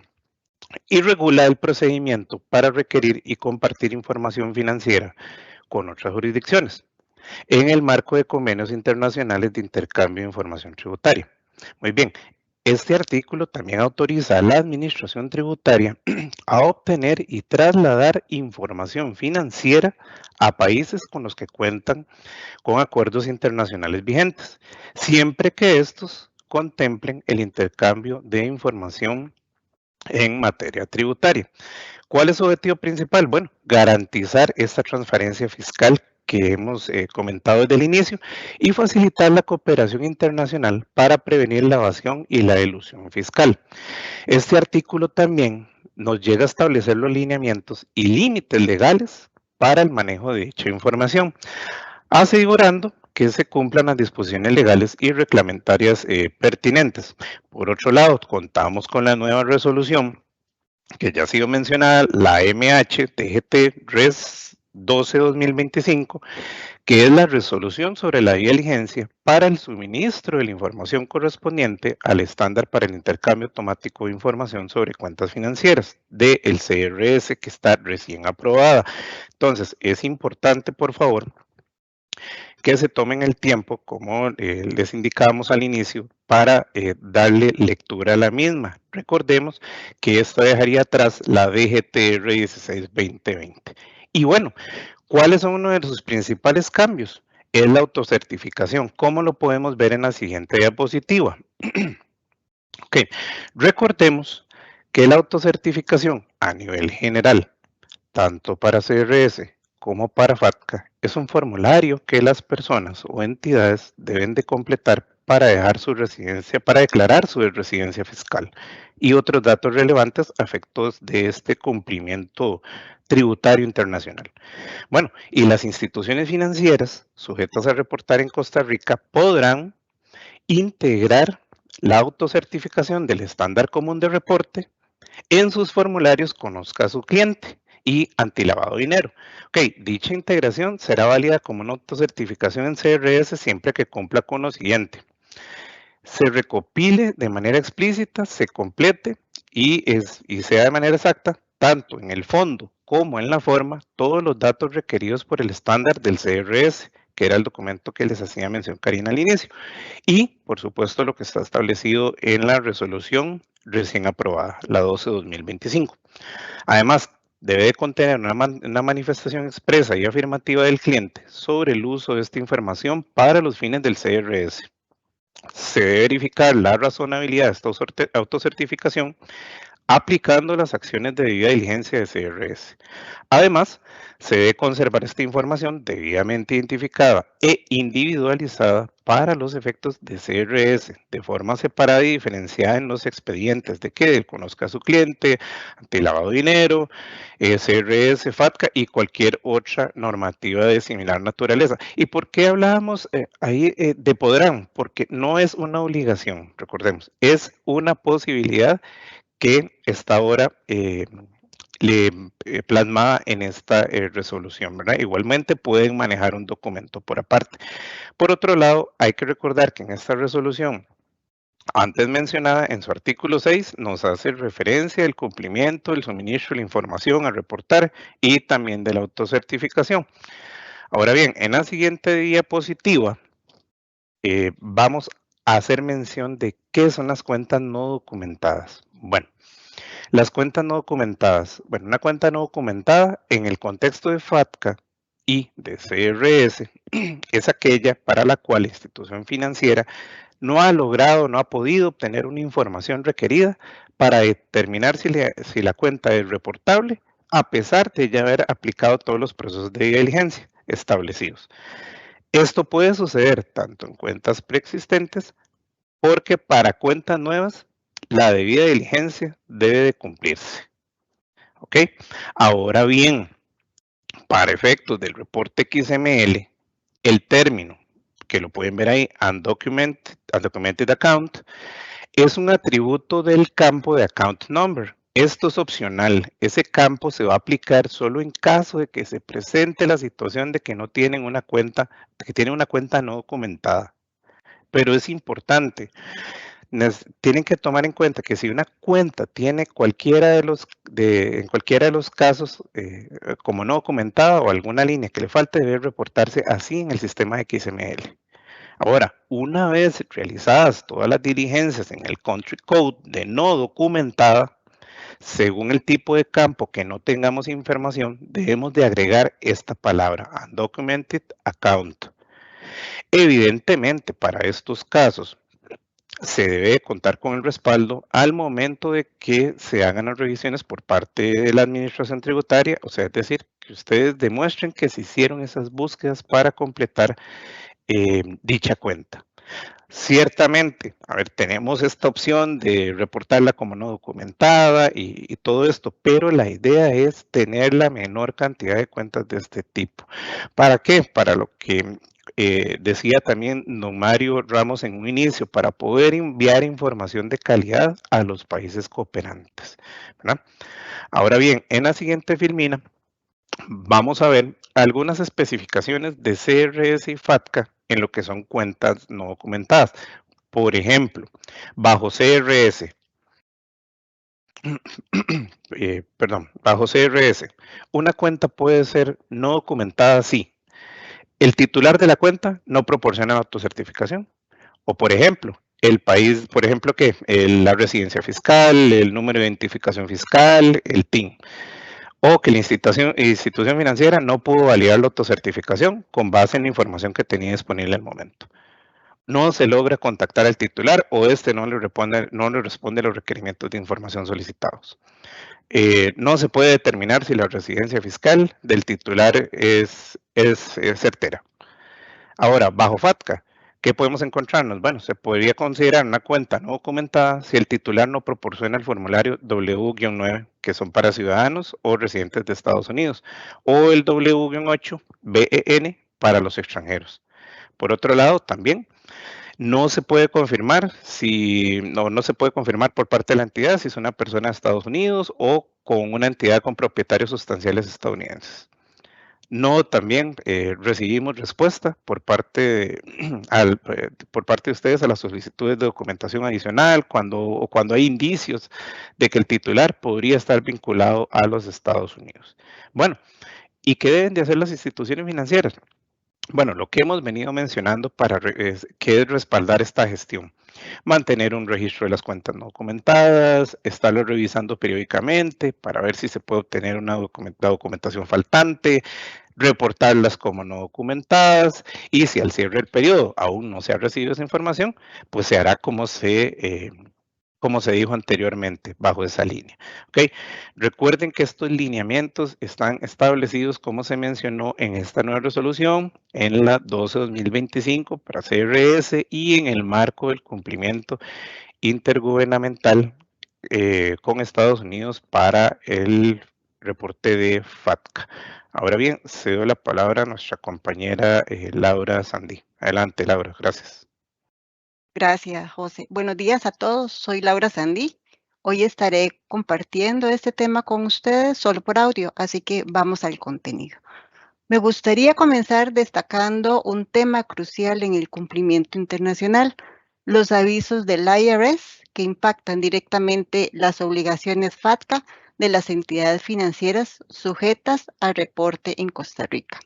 y regula el procedimiento para requerir y compartir información financiera con otras jurisdicciones en el marco de convenios internacionales de intercambio de información tributaria. Muy bien. Este artículo también autoriza a la Administración Tributaria a obtener y trasladar información financiera a países con los que cuentan con acuerdos internacionales vigentes, siempre que estos contemplen el intercambio de información en materia tributaria. ¿Cuál es su objetivo principal? Bueno, garantizar esta transparencia fiscal que hemos comentado desde el inicio y facilitar la cooperación internacional para prevenir la evasión y la elusión fiscal. Este artículo también nos llega a establecer los lineamientos y límites legales para el manejo de dicha información, asegurando que se cumplan las disposiciones legales y reglamentarias pertinentes. Por otro lado, contamos con la nueva resolución que ya ha sido mencionada, la MH-TGT Res 12-2025, que es la resolución sobre la diligencia para el suministro de la información correspondiente al estándar para el intercambio automático de información sobre cuentas financieras del CRS, que está recién aprobada. Entonces, es importante, por favor, que se tomen el tiempo, como les indicábamos al inicio, para darle lectura a la misma. Recordemos que esto dejaría atrás la DGTR 16-2020. Y bueno, ¿cuáles son uno de sus principales cambios? Es la autocertificación. ¿Cómo lo podemos ver en la siguiente diapositiva? Ok, recordemos que la autocertificación a nivel general, tanto para CRS como para FATCA, es un formulario que las personas o entidades deben de completar para dejar su residencia, para declarar su residencia fiscal y otros datos relevantes a efectos de este cumplimiento tributario internacional. Bueno, y las instituciones financieras sujetas a reportar en Costa Rica podrán integrar la autocertificación del estándar común de reporte en sus formularios Conozca a su cliente y antilavado de dinero. Ok, dicha integración será válida como una autocertificación en CRS siempre que cumpla con lo siguiente: se recopile de manera explícita, se complete y sea de manera exacta, tanto en el fondo como en la forma, todos los datos requeridos por el estándar del CRS, que era el documento que les hacía mención Karina al inicio, y por supuesto lo que está establecido en la resolución recién aprobada, la 12-2025. Además, debe de contener una manifestación expresa y afirmativa del cliente sobre el uso de esta información para los fines del CRS. Se debe verificar la razonabilidad de esta autocertificación aplicando las acciones de debida diligencia de CRS. Además, se debe conservar esta información debidamente identificada e individualizada para los efectos de CRS, de forma separada y diferenciada en los expedientes de que él conozca a su cliente, antilavado de dinero, CRS, FATCA y cualquier otra normativa de similar naturaleza. ¿Y por qué hablábamos ahí de podrán? Porque no es una obligación, recordemos, es una posibilidad que está ahora plasmada en esta resolución, ¿verdad? Igualmente pueden manejar un documento por aparte. Por otro lado, hay que recordar que en esta resolución antes mencionada, en su artículo 6, nos hace referencia del cumplimiento, del suministro de la información a reportar y también de la autocertificación. Ahora bien, en la siguiente diapositiva vamos a hacer mención de qué son las cuentas no documentadas. Bueno, las cuentas no documentadas. Bueno, una cuenta no documentada en el contexto de FATCA y de CRS es aquella para la cual la institución financiera no ha logrado, no ha podido obtener una información requerida para determinar si la cuenta es reportable, a pesar de ya haber aplicado todos los procesos de diligencia establecidos. Esto puede suceder tanto en cuentas preexistentes, porque para cuentas nuevas la debida diligencia debe de cumplirse. ¿Ok? Ahora bien, para efectos del reporte XML, el término, que lo pueden ver ahí, undocumented account, es un atributo del campo de account number. Esto es opcional. Ese campo se va a aplicar solo en caso de que se presente la situación de que no tienen una cuenta, que tienen una cuenta no documentada. Pero es importante. Tienen que tomar en cuenta que si una cuenta tiene en cualquiera de los casos como no documentada o alguna línea que le falte, debe reportarse así en el sistema XML. Ahora, una vez realizadas todas las diligencias en el country code de no documentada, según el tipo de campo que no tengamos información, debemos de agregar esta palabra, undocumented account. Evidentemente, para estos casos, se debe contar con el respaldo al momento de que se hagan las revisiones por parte de la administración tributaria, o sea, es decir, que ustedes demuestren que se hicieron esas búsquedas para completar dicha cuenta. Ciertamente, a ver, tenemos esta opción de reportarla como no documentada y todo esto, pero la idea es tener la menor cantidad de cuentas de este tipo. ¿Para qué? Para lo que decía también don Mario Ramos en un inicio, para poder enviar información de calidad a los países cooperantes, ¿verdad? Ahora bien, en la siguiente filmina vamos a ver algunas especificaciones de CRS y FATCA en lo que son cuentas no documentadas. Por ejemplo, bajo CRS, bajo CRS, una cuenta puede ser no documentada si el titular de la cuenta no proporciona autocertificación. O por ejemplo, el país, por ejemplo, ¿qué? La residencia fiscal, el número de identificación fiscal, el TIN. O que la institución financiera no pudo validar la autocertificación con base en la información que tenía disponible al momento. No se logra contactar al titular o este no le responde a los requerimientos de información solicitados. No se puede determinar si la residencia fiscal del titular es certera. Ahora, bajo FATCA, ¿qué podemos encontrarnos? Bueno, se podría considerar una cuenta no documentada si el titular no proporciona el formulario W-9, que son para ciudadanos o residentes de Estados Unidos, o el W-8, BEN, para los extranjeros. Por otro lado, también no se puede confirmar no se puede confirmar por parte de la entidad si es una persona de Estados Unidos o con una entidad con propietarios sustanciales estadounidenses. No, también recibimos respuesta por parte de ustedes a las solicitudes de documentación adicional cuando hay indicios de que el titular podría estar vinculado a los Estados Unidos. Bueno, ¿y qué deben de hacer las instituciones financieras? Bueno, lo que hemos venido mencionando que es respaldar esta gestión. Mantener un registro de las cuentas no documentadas, estarlo revisando periódicamente para ver si se puede obtener la documentación faltante, reportarlas como no documentadas y si al cierre del periodo aún no se ha recibido esa información, pues se hará como se como se dijo anteriormente, bajo esa línea. ¿Okay? Recuerden que estos lineamientos están establecidos, como se mencionó, en esta nueva resolución, en la 12-2025 para CRS y en el marco del cumplimiento intergubernamental con Estados Unidos para el reporte de FATCA. Ahora bien, cedo la palabra a nuestra compañera Laura Sandy. Adelante, Laura, gracias. Gracias, José. Buenos días a todos. Soy Laura Sandy. Hoy estaré compartiendo este tema con ustedes solo por audio, así que vamos al contenido. Me gustaría comenzar destacando un tema crucial en el cumplimiento internacional, los avisos del IRS que impactan directamente las obligaciones FATCA de las entidades financieras sujetas al reporte en Costa Rica.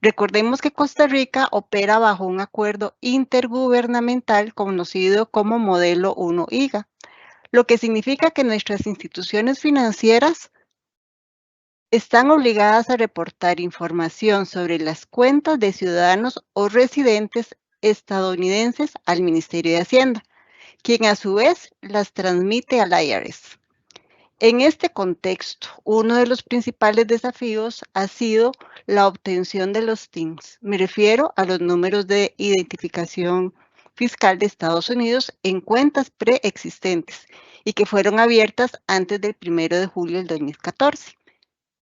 Recordemos que Costa Rica opera bajo un acuerdo intergubernamental conocido como Modelo 1-IGA, lo que significa que nuestras instituciones financieras están obligadas a reportar información sobre las cuentas de ciudadanos o residentes estadounidenses al Ministerio de Hacienda, quien a su vez las transmite al IRS. En este contexto, uno de los principales desafíos ha sido la obtención de los TINs. Me refiero a los números de identificación fiscal de Estados Unidos en cuentas preexistentes y que fueron abiertas antes del 1 de julio del 2014.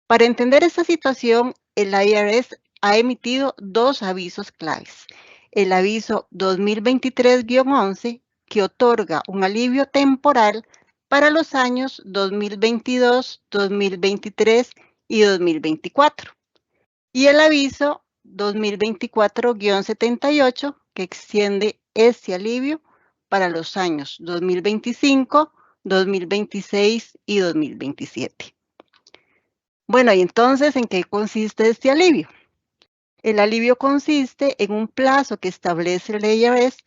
Para entender esta situación, el IRS ha emitido dos avisos claves. El aviso 2023-11, que otorga un alivio temporal para los años 2022, 2023 y 2024. Y el aviso 2024-78, que extiende este alivio para los años 2025, 2026 y 2027. Bueno, y entonces, ¿en qué consiste este alivio? El alivio consiste en un plazo que establece el IRS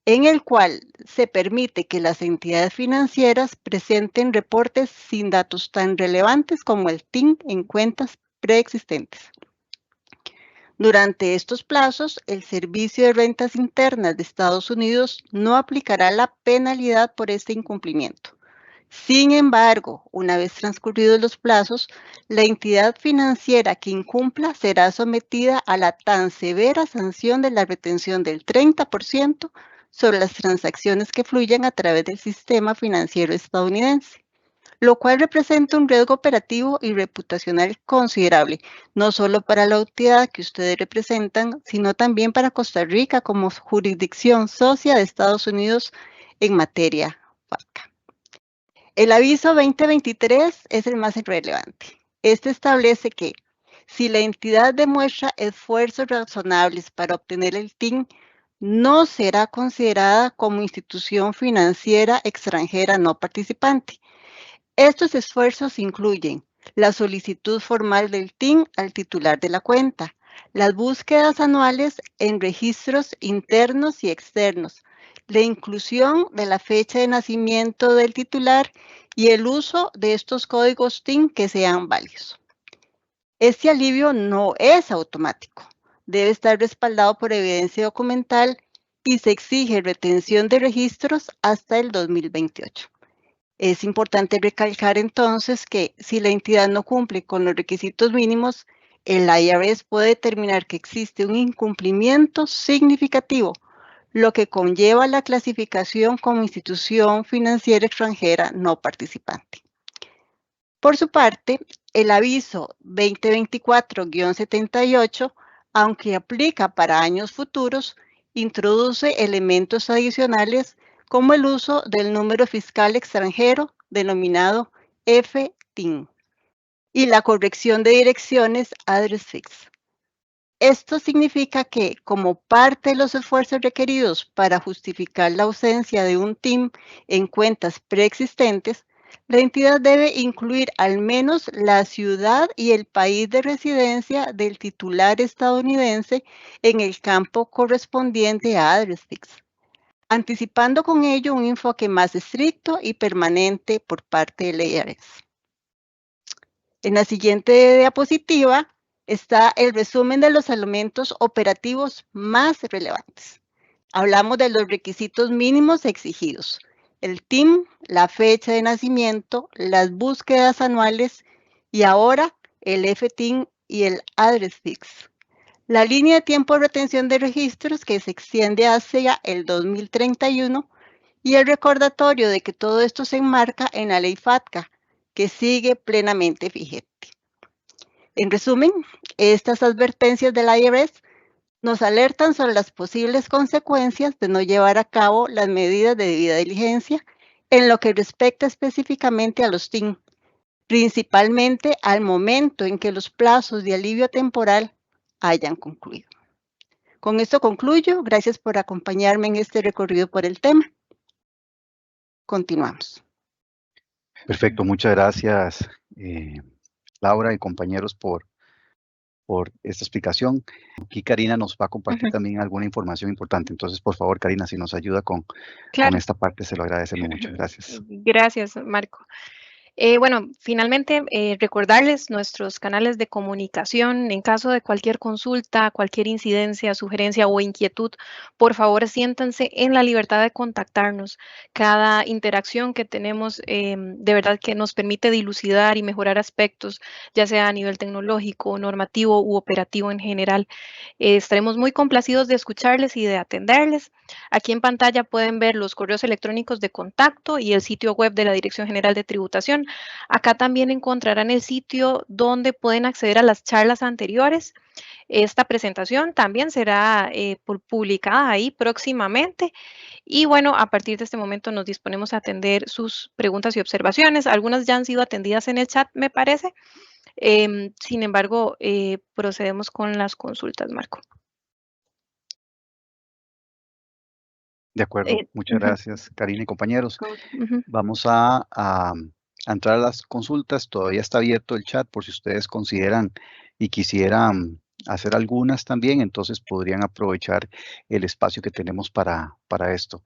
en el cual se permite que las entidades financieras presenten reportes sin datos tan relevantes como el TIN en cuentas preexistentes. Durante estos plazos, el Servicio de Rentas Internas de Estados Unidos no aplicará la penalidad por este incumplimiento. Sin embargo, una vez transcurridos los plazos, la entidad financiera que incumpla será sometida a la tan severa sanción de la retención del 30% sobre las transacciones que fluyen a través del sistema financiero estadounidense, lo cual representa un riesgo operativo y reputacional considerable, no solo para la entidad que ustedes representan, sino también para Costa Rica como jurisdicción socia de Estados Unidos en materia FATCA. El aviso 2023 es el más relevante. Este establece que si la entidad demuestra esfuerzos razonables para obtener el TIN, no será considerada como institución financiera extranjera no participante. Estos esfuerzos incluyen la solicitud formal del TIN al titular de la cuenta, las búsquedas anuales en registros internos y externos, la inclusión de la fecha de nacimiento del titular y el uso de estos códigos TIN que sean válidos. Este alivio no es automático. Debe estar respaldado por evidencia documental y se exige retención de registros hasta el 2028. Es importante recalcar entonces que si la entidad no cumple con los requisitos mínimos, el IRS puede determinar que existe un incumplimiento significativo, lo que conlleva la clasificación como institución financiera extranjera no participante. Por su parte, el aviso 2024-78, aunque aplica para años futuros, introduce elementos adicionales como el uso del número fiscal extranjero denominado FTIN y la corrección de direcciones Address Fix. Esto significa que, como parte de los esfuerzos requeridos para justificar la ausencia de un TIN en cuentas preexistentes, la entidad debe incluir al menos la ciudad y el país de residencia del titular estadounidense en el campo correspondiente a Address Fix, anticipando con ello un enfoque más estricto y permanente por parte del IRS. En la siguiente diapositiva está el resumen de los elementos operativos más relevantes. Hablamos de los requisitos mínimos exigidos. el TIN, la fecha de nacimiento, las búsquedas anuales y ahora el FTIN y el Address Fix. La línea de tiempo de retención de registros que se extiende hacia el 2031 y el recordatorio de que todo esto se enmarca en la ley FATCA, que sigue plenamente vigente. En resumen, estas advertencias del IRS nos alertan sobre las posibles consecuencias de no llevar a cabo las medidas de debida diligencia en lo que respecta específicamente a los TIN, principalmente al momento en que los plazos de alivio temporal hayan concluido. Con esto concluyo. Gracias por acompañarme en este recorrido por el tema. Continuamos. Perfecto, muchas gracias, Laura y compañeros por esta explicación. Aquí Karina nos va a compartir también alguna información importante. Entonces, por favor, Karina, si nos ayuda con esta parte, se lo agradecemos mucho. Gracias. Gracias, Marco. Bueno, finalmente recordarles nuestros canales de comunicación en caso de cualquier consulta, cualquier incidencia, sugerencia o inquietud. Por favor, siéntanse en la libertad de contactarnos. Cada interacción que tenemos de verdad que nos permite dilucidar y mejorar aspectos, ya sea a nivel tecnológico, normativo u operativo en general. Estaremos muy complacidos de escucharles y de atenderles. Aquí en pantalla pueden ver los correos electrónicos de contacto y el sitio web de la Dirección General de Tributación. Acá también encontrarán el sitio donde pueden acceder a las charlas anteriores. Esta presentación también será publicada ahí próximamente. Y bueno, a partir de este momento nos disponemos a atender sus preguntas y observaciones. Algunas ya han sido atendidas en el chat, me parece. Sin embargo, procedemos con las consultas, Marco. De acuerdo, muchas gracias, Karina y compañeros. Vamos a entrar a las consultas. Todavía está abierto el chat por si ustedes consideran y quisieran hacer algunas también, entonces podrían aprovechar el espacio que tenemos para esto.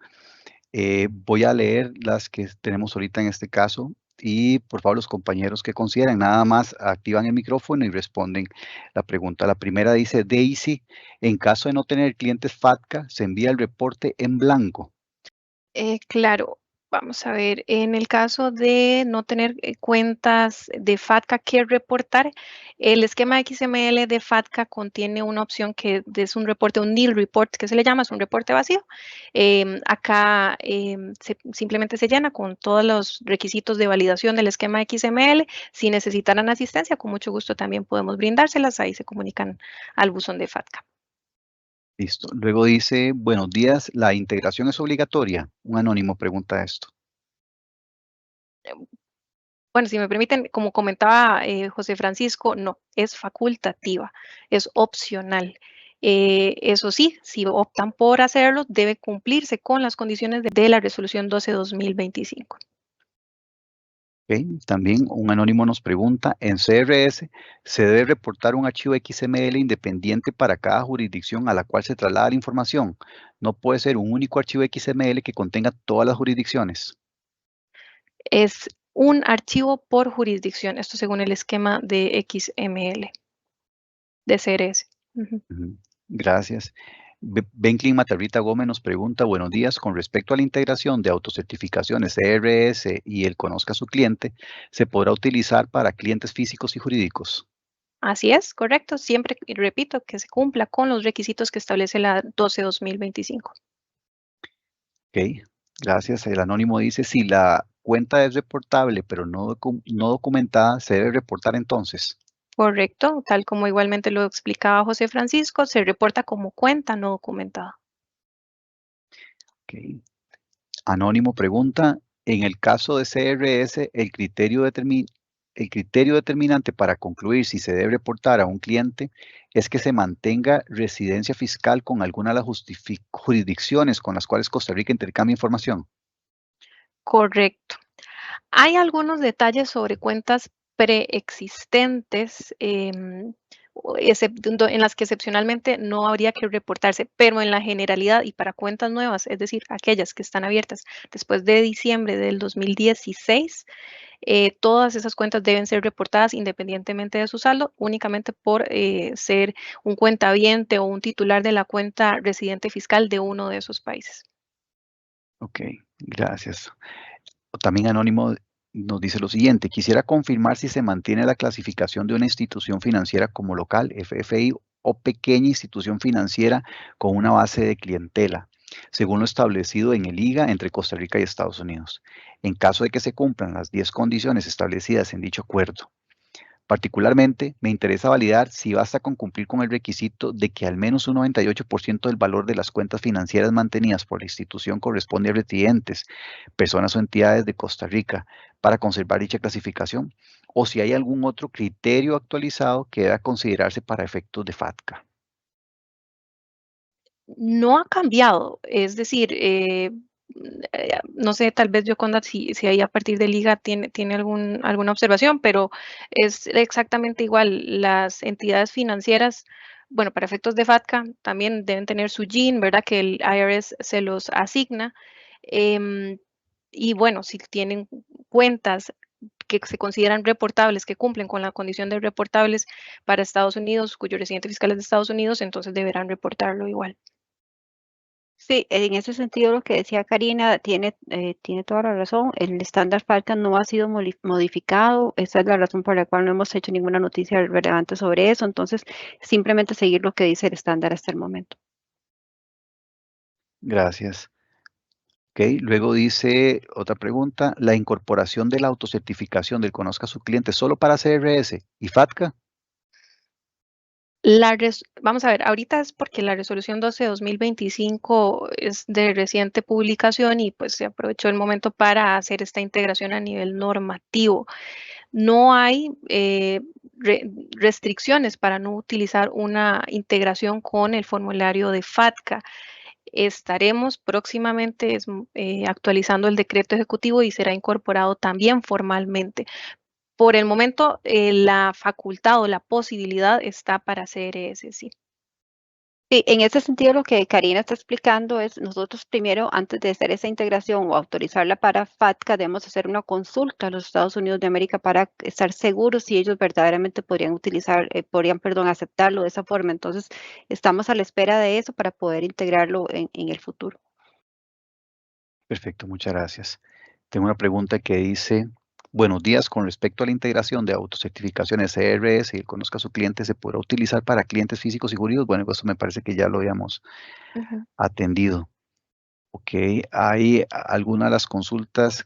Voy a leer las que tenemos ahorita en este caso y por favor los compañeros que consideran nada más activan el micrófono y responden la pregunta. La primera dice, Daisy, en caso de no tener clientes FATCA, se envía el reporte en blanco. Claro, vamos a ver, en el caso de no tener cuentas de FATCA que reportar, el esquema XML de FATCA contiene una opción que es un reporte, un nil report, que se le llama, es un reporte vacío. Acá simplemente se llena con todos los requisitos de validación del esquema XML. Si necesitaran asistencia, con mucho gusto también podemos brindárselas. Ahí se comunican al buzón de FATCA. Listo. Luego dice, buenos días, ¿la integración es obligatoria? Un anónimo pregunta esto. Bueno, si me permiten, como comentaba José Francisco, no, es facultativa, es opcional. Eso sí, si optan por hacerlo, debe cumplirse con las condiciones de la resolución 12/2025. Okay. También un anónimo nos pregunta, en CRS se debe reportar un archivo XML independiente para cada jurisdicción a la cual se traslada la información. No puede ser un único archivo XML que contenga todas las jurisdicciones. Es un archivo por jurisdicción, esto según el esquema de XML de CRS. Gracias. Benklin Matarrita Gómez nos pregunta, buenos días, con respecto a la integración de autocertificaciones CRS y el conozca a su cliente, ¿se podrá utilizar para clientes físicos y jurídicos? Así es, correcto. Siempre repito que se cumpla con los requisitos que establece la 12/2025. Ok, gracias. El anónimo dice, si la cuenta es reportable pero no documentada, ¿se debe reportar entonces? Correcto, tal como igualmente lo explicaba José Francisco, se reporta como cuenta no documentada. Okay. Anónimo pregunta, en el caso de CRS, el criterio determinante para concluir si se debe reportar a un cliente es que se mantenga residencia fiscal con alguna de las jurisdicciones con las cuales Costa Rica intercambia información. Correcto. Hay algunos detalles sobre cuentas preexistentes en las que excepcionalmente no habría que reportarse, pero en la generalidad y para cuentas nuevas, es decir, aquellas que están abiertas después de diciembre del 2016, todas esas cuentas deben ser reportadas independientemente de su saldo, únicamente por ser un cuentaviente o un titular de la cuenta residente fiscal de uno de esos países. Ok, gracias. También Anónimo nos dice lo siguiente: quisiera confirmar si se mantiene la clasificación de una institución financiera como local, FFI, o pequeña institución financiera con una base de clientela, según lo establecido en el IGA entre Costa Rica y Estados Unidos, en caso de que se cumplan las 10 condiciones establecidas en dicho acuerdo. Particularmente, me interesa validar si basta con cumplir con el requisito de que al menos un 98% del valor de las cuentas financieras mantenidas por la institución corresponde a residentes, personas o entidades de Costa Rica, para conservar dicha clasificación, o si hay algún otro criterio actualizado que deba considerarse para efectos de FATCA. No ha cambiado, es decir, no sé, tal vez Yoconda, si ahí a partir de Liga tiene alguna observación, pero es exactamente igual. Las entidades financieras, bueno, para efectos de FATCA también deben tener su GIN, ¿verdad? Que el IRS se los asigna. Y bueno, si tienen cuentas que se consideran reportables, que cumplen con la condición de reportables para Estados Unidos, cuyos residentes fiscales de Estados Unidos, entonces deberán reportarlo igual. Sí, en ese sentido lo que decía Karina tiene toda la razón. El estándar FATCA no ha sido modificado. Esa es la razón por la cual no hemos hecho ninguna noticia relevante sobre eso. Entonces, simplemente seguir lo que dice el estándar hasta el momento. Gracias. Ok, luego dice otra pregunta: la incorporación de la autocertificación del Conozca a su cliente solo para CRS y FATCA. Vamos a ver, ahorita es porque la resolución 12 de 2025 es de reciente publicación y pues se aprovechó el momento para hacer esta integración a nivel normativo. No hay restricciones para no utilizar una integración con el formulario de FATCA. Estaremos próximamente actualizando el decreto ejecutivo y será incorporado también formalmente. Por el momento, la facultad o la posibilidad está para CRS, sí. Sí, en ese sentido lo que Karina está explicando es nosotros primero, antes de hacer esa integración o autorizarla para FATCA, debemos hacer una consulta a los Estados Unidos de América para estar seguros si ellos verdaderamente podrían aceptarlo de esa forma. Entonces, estamos a la espera de eso para poder integrarlo en el futuro. Perfecto, muchas gracias. Tengo una pregunta que dice: buenos días, con respecto a la integración de autocertificaciones CRS y el Conozca a su cliente, ¿se podrá utilizar para clientes físicos y jurídicos? Bueno, eso me parece que ya lo habíamos atendido. Ok, hay alguna de las consultas.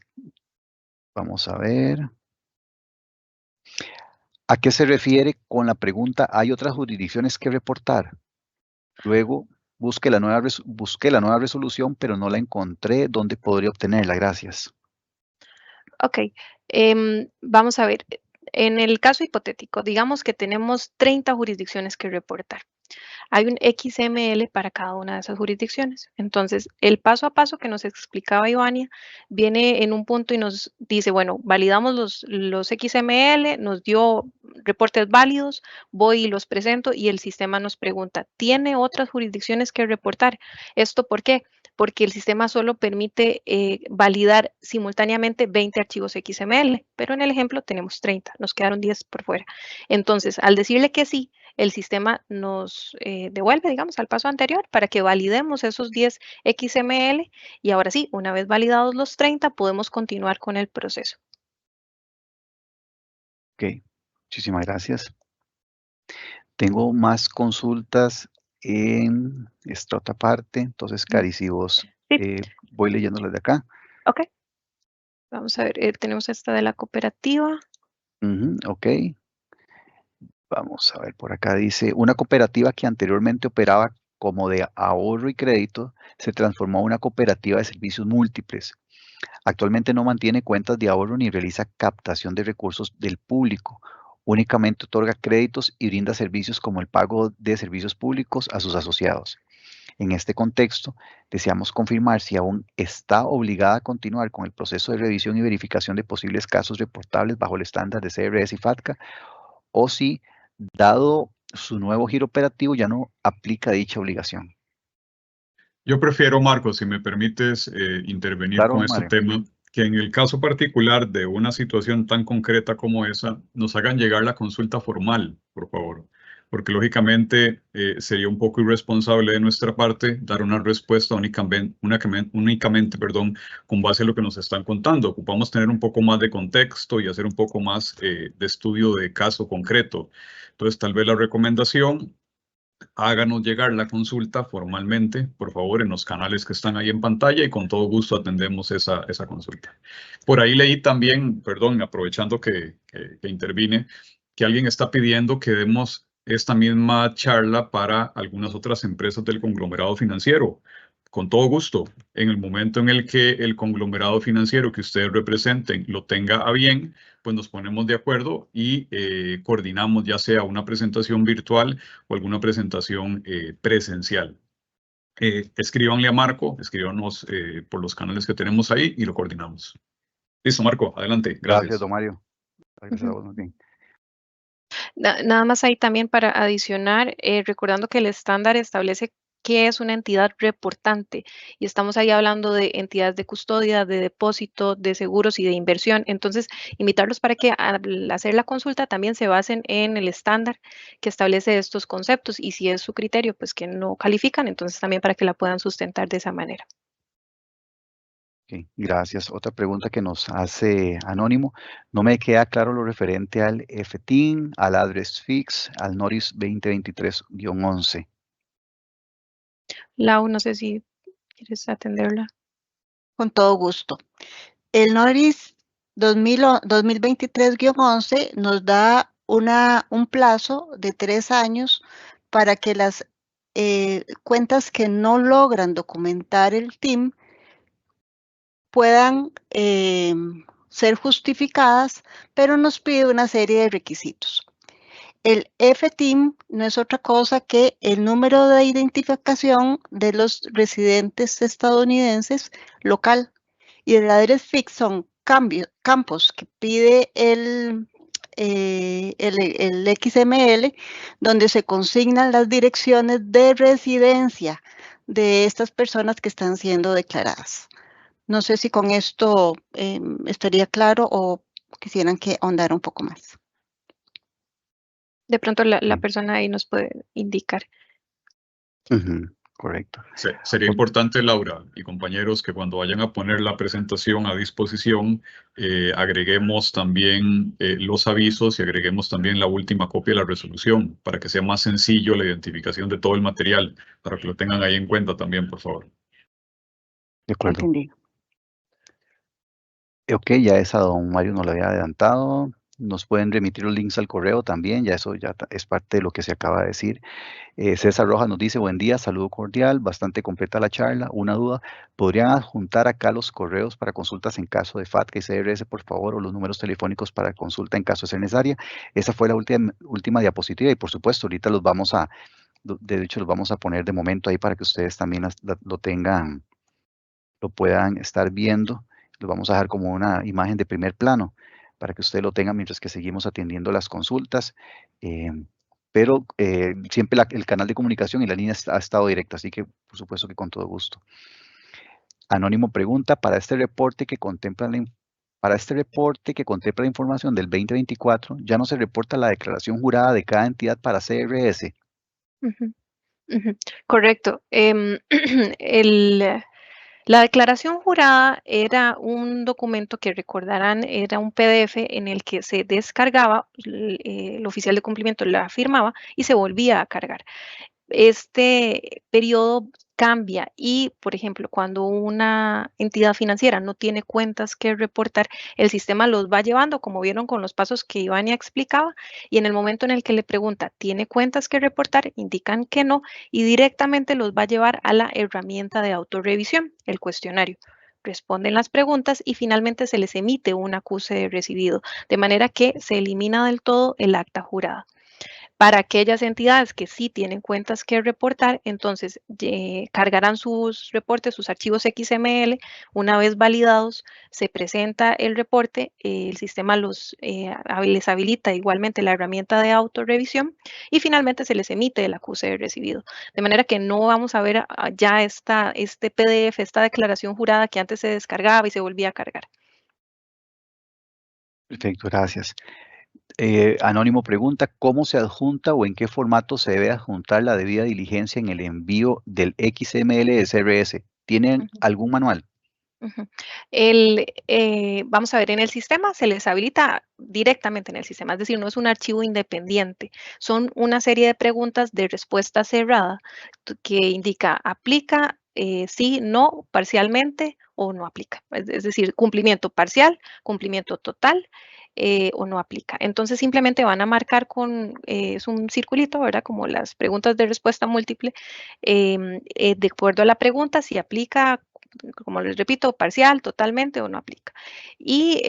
Vamos a ver. ¿A qué se refiere con la pregunta "hay otras jurisdicciones que reportar"? Luego, busqué la nueva resolución, pero no la encontré. ¿Dónde podría obtenerla? Gracias. Ok, vamos a ver. En el caso hipotético, digamos que tenemos 30 jurisdicciones que reportar. Hay un XML para cada una de esas jurisdicciones. Entonces, el paso a paso que nos explicaba Ivania viene en un punto y nos dice, bueno, validamos los XML, nos dio reportes válidos, voy y los presento y el sistema nos pregunta, ¿tiene otras jurisdicciones que reportar? ¿Esto por qué? Porque el sistema solo permite validar simultáneamente 20 archivos XML, pero en el ejemplo tenemos 30, nos quedaron 10 por fuera. Entonces, al decirle que sí, el sistema nos devuelve, digamos, al paso anterior para que validemos esos 10 XML y ahora sí, una vez validados los 30, podemos continuar con el proceso. Ok, muchísimas gracias. Tengo más consultas en esta otra parte. Entonces, Cari, si vos voy leyéndolas de acá. Ok. Vamos a ver, tenemos esta de la cooperativa. Ok. Vamos a ver, por acá dice: una cooperativa que anteriormente operaba como de ahorro y crédito se transformó en una cooperativa de servicios múltiples. Actualmente no mantiene cuentas de ahorro ni realiza captación de recursos del público. Únicamente otorga créditos y brinda servicios como el pago de servicios públicos a sus asociados. En este contexto, deseamos confirmar si aún está obligada a continuar con el proceso de revisión y verificación de posibles casos reportables bajo el estándar de CRS y FATCA, o si, dado su nuevo giro operativo, ya no aplica dicha obligación. Yo prefiero, Marco, si me permites intervenir Claro, con este Mario. tema, que en el caso particular de una situación tan concreta como esa, nos hagan llegar la consulta formal, por favor. porque lógicamente sería un poco irresponsable de nuestra parte dar una respuesta únicamente, con base a lo que nos están contando. Ocupamos tener un poco más de contexto y hacer un poco más de estudio de caso concreto. Entonces, tal vez la recomendación, háganos llegar la consulta formalmente, por favor, en los canales que están ahí en pantalla y con todo gusto atendemos esa consulta. Por ahí leí también, perdón, aprovechando que intervine, que alguien está pidiendo que demos esta misma charla para algunas otras empresas del conglomerado financiero. Con todo gusto, en el momento en el que el conglomerado financiero que ustedes representen lo tenga a bien, pues nos ponemos de acuerdo y coordinamos ya sea una presentación virtual o alguna presentación presencial. Escríbanle a Marco, escríbanos por los canales que tenemos ahí y lo coordinamos. Listo, Marco, adelante. Gracias, don Mario. Gracias a vos, muy bien. Nada más ahí también para adicionar, recordando que el estándar establece qué es una entidad reportante y estamos ahí hablando de entidades de custodia, de depósito, de seguros y de inversión. Entonces, invitarlos para que al hacer la consulta también se basen en el estándar que establece estos conceptos y si es su criterio, pues que no califican, entonces también para que la puedan sustentar de esa manera. Okay, gracias. Otra pregunta que nos hace Anónimo. No me queda claro lo referente al FTIN, al Address Fix, al NORIS 2023-11. Lau, no sé si quieres atenderla. Con todo gusto. El NORIS 2023-11 nos da un plazo de 3 años para que las cuentas que no logran documentar el TIM puedan ser justificadas, pero nos pide una serie de requisitos. El FTIM no es otra cosa que el número de identificación de los residentes estadounidenses local y el address fix son campos que pide el XML, donde se consignan las direcciones de residencia de estas personas que están siendo declaradas. No sé si con esto estaría claro o quisieran que ahondara un poco más. De pronto la persona ahí nos puede indicar. Correcto. Sí, sería importante, Laura y compañeros, que cuando vayan a poner la presentación a disposición, agreguemos también los avisos y agreguemos también la última copia de la resolución para que sea más sencillo la identificación de todo el material, para que lo tengan ahí en cuenta también, por favor. De acuerdo. Entendido. Ok, ya esa don Mario nos lo había adelantado. Nos pueden remitir los links al correo también, ya eso ya es parte de lo que se acaba de decir. César Rojas nos dice, buen día, saludo cordial, bastante completa la charla. Una duda, ¿podrían adjuntar acá los correos para consultas en caso de FATCA y CRS, por favor, o los números telefónicos para consulta en caso de ser necesaria? Esa fue la última diapositiva y por supuesto ahorita los vamos a poner de momento ahí para que ustedes también lo tengan, lo puedan estar viendo. Lo vamos a dejar como una imagen de primer plano para que ustedes lo tengan mientras que seguimos atendiendo las consultas. Pero siempre el canal de comunicación y la línea ha estado directa, así que por supuesto que con todo gusto. Anónimo pregunta, para este reporte que contempla la información del 2024, ¿ya no se reporta la declaración jurada de cada entidad para CRS? Correcto. La declaración jurada era un documento que recordarán, era un PDF en el que se descargaba, el oficial de cumplimiento la firmaba y se volvía a cargar. Este periodo cambia y, por ejemplo, cuando una entidad financiera no tiene cuentas que reportar, el sistema los va llevando, como vieron con los pasos que Ivania explicaba, y en el momento en el que le pregunta, ¿tiene cuentas que reportar? Indican que no y directamente los va a llevar a la herramienta de autorrevisión, el cuestionario. Responden las preguntas y finalmente se les emite un acuse de recibido, de manera que se elimina del todo el acta jurada. Para aquellas entidades que sí tienen cuentas que reportar, entonces cargarán sus reportes, sus archivos XML. Una vez validados, se presenta el reporte, el sistema les habilita igualmente la herramienta de autorrevisión y finalmente se les emite el acuse de recibido. De manera que no vamos a ver ya este PDF, esta declaración jurada que antes se descargaba y se volvía a cargar. Perfecto, gracias. Anónimo pregunta, ¿cómo se adjunta o en qué formato se debe adjuntar la debida diligencia en el envío del XML de CRS? ¿Tienen algún manual? Vamos a ver, en el sistema se les habilita directamente en el sistema, es decir, no es un archivo independiente, son una serie de preguntas de respuesta cerrada que indica aplica, sí, no, parcialmente o no aplica, es decir, cumplimiento parcial, cumplimiento total o no aplica. Entonces simplemente van a marcar es un circulito, ¿verdad? Como las preguntas de respuesta múltiple, de acuerdo a la pregunta, si aplica, como les repito, parcial, totalmente o no aplica. Y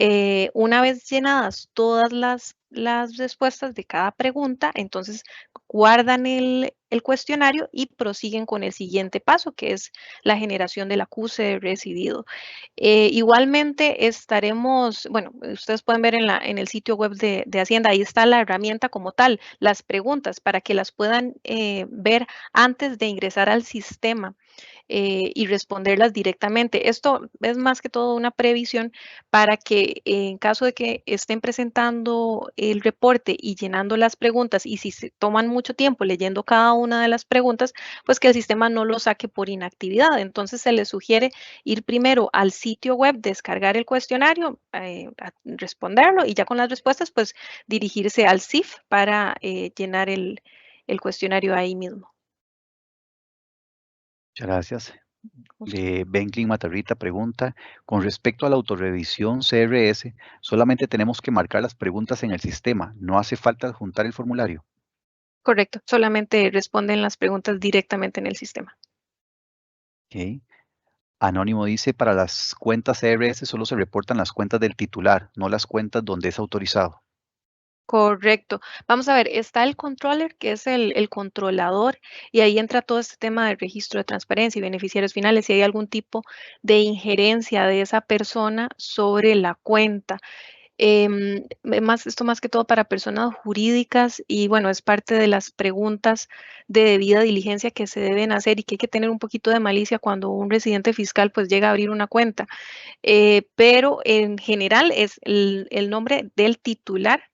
una vez llenadas todas las respuestas de cada pregunta, entonces guardan el cuestionario y prosiguen con el siguiente paso, que es la generación del acuse de recibido. Igualmente estaremos, bueno, ustedes pueden ver en el sitio web de Hacienda, ahí está la herramienta como tal, las preguntas, para que las puedan ver antes de ingresar al sistema. Y responderlas directamente. Esto es más que todo una previsión para que en caso de que estén presentando el reporte y llenando las preguntas y si se toman mucho tiempo leyendo cada una de las preguntas, pues que el sistema no lo saque por inactividad. Entonces se les sugiere ir primero al sitio web, descargar el cuestionario, responderlo y ya con las respuestas pues dirigirse al CIF para llenar el cuestionario ahí mismo. Muchas gracias. Benklin Matarrita pregunta, con respecto a la autorrevisión CRS, solamente tenemos que marcar las preguntas en el sistema, no hace falta adjuntar el formulario. Correcto, solamente responden las preguntas directamente en el sistema. Okay. Anónimo dice, para las cuentas CRS solo se reportan las cuentas del titular, no las cuentas donde es autorizado. Correcto. Vamos a ver, está el controller, que es el controlador, y ahí entra todo este tema del registro de transparencia y beneficiarios finales, si hay algún tipo de injerencia de esa persona sobre la cuenta. Esto más que todo para personas jurídicas y bueno, es parte de las preguntas de debida diligencia que se deben hacer y que hay que tener un poquito de malicia cuando un residente fiscal pues llega a abrir una cuenta. Pero en general es el nombre del titular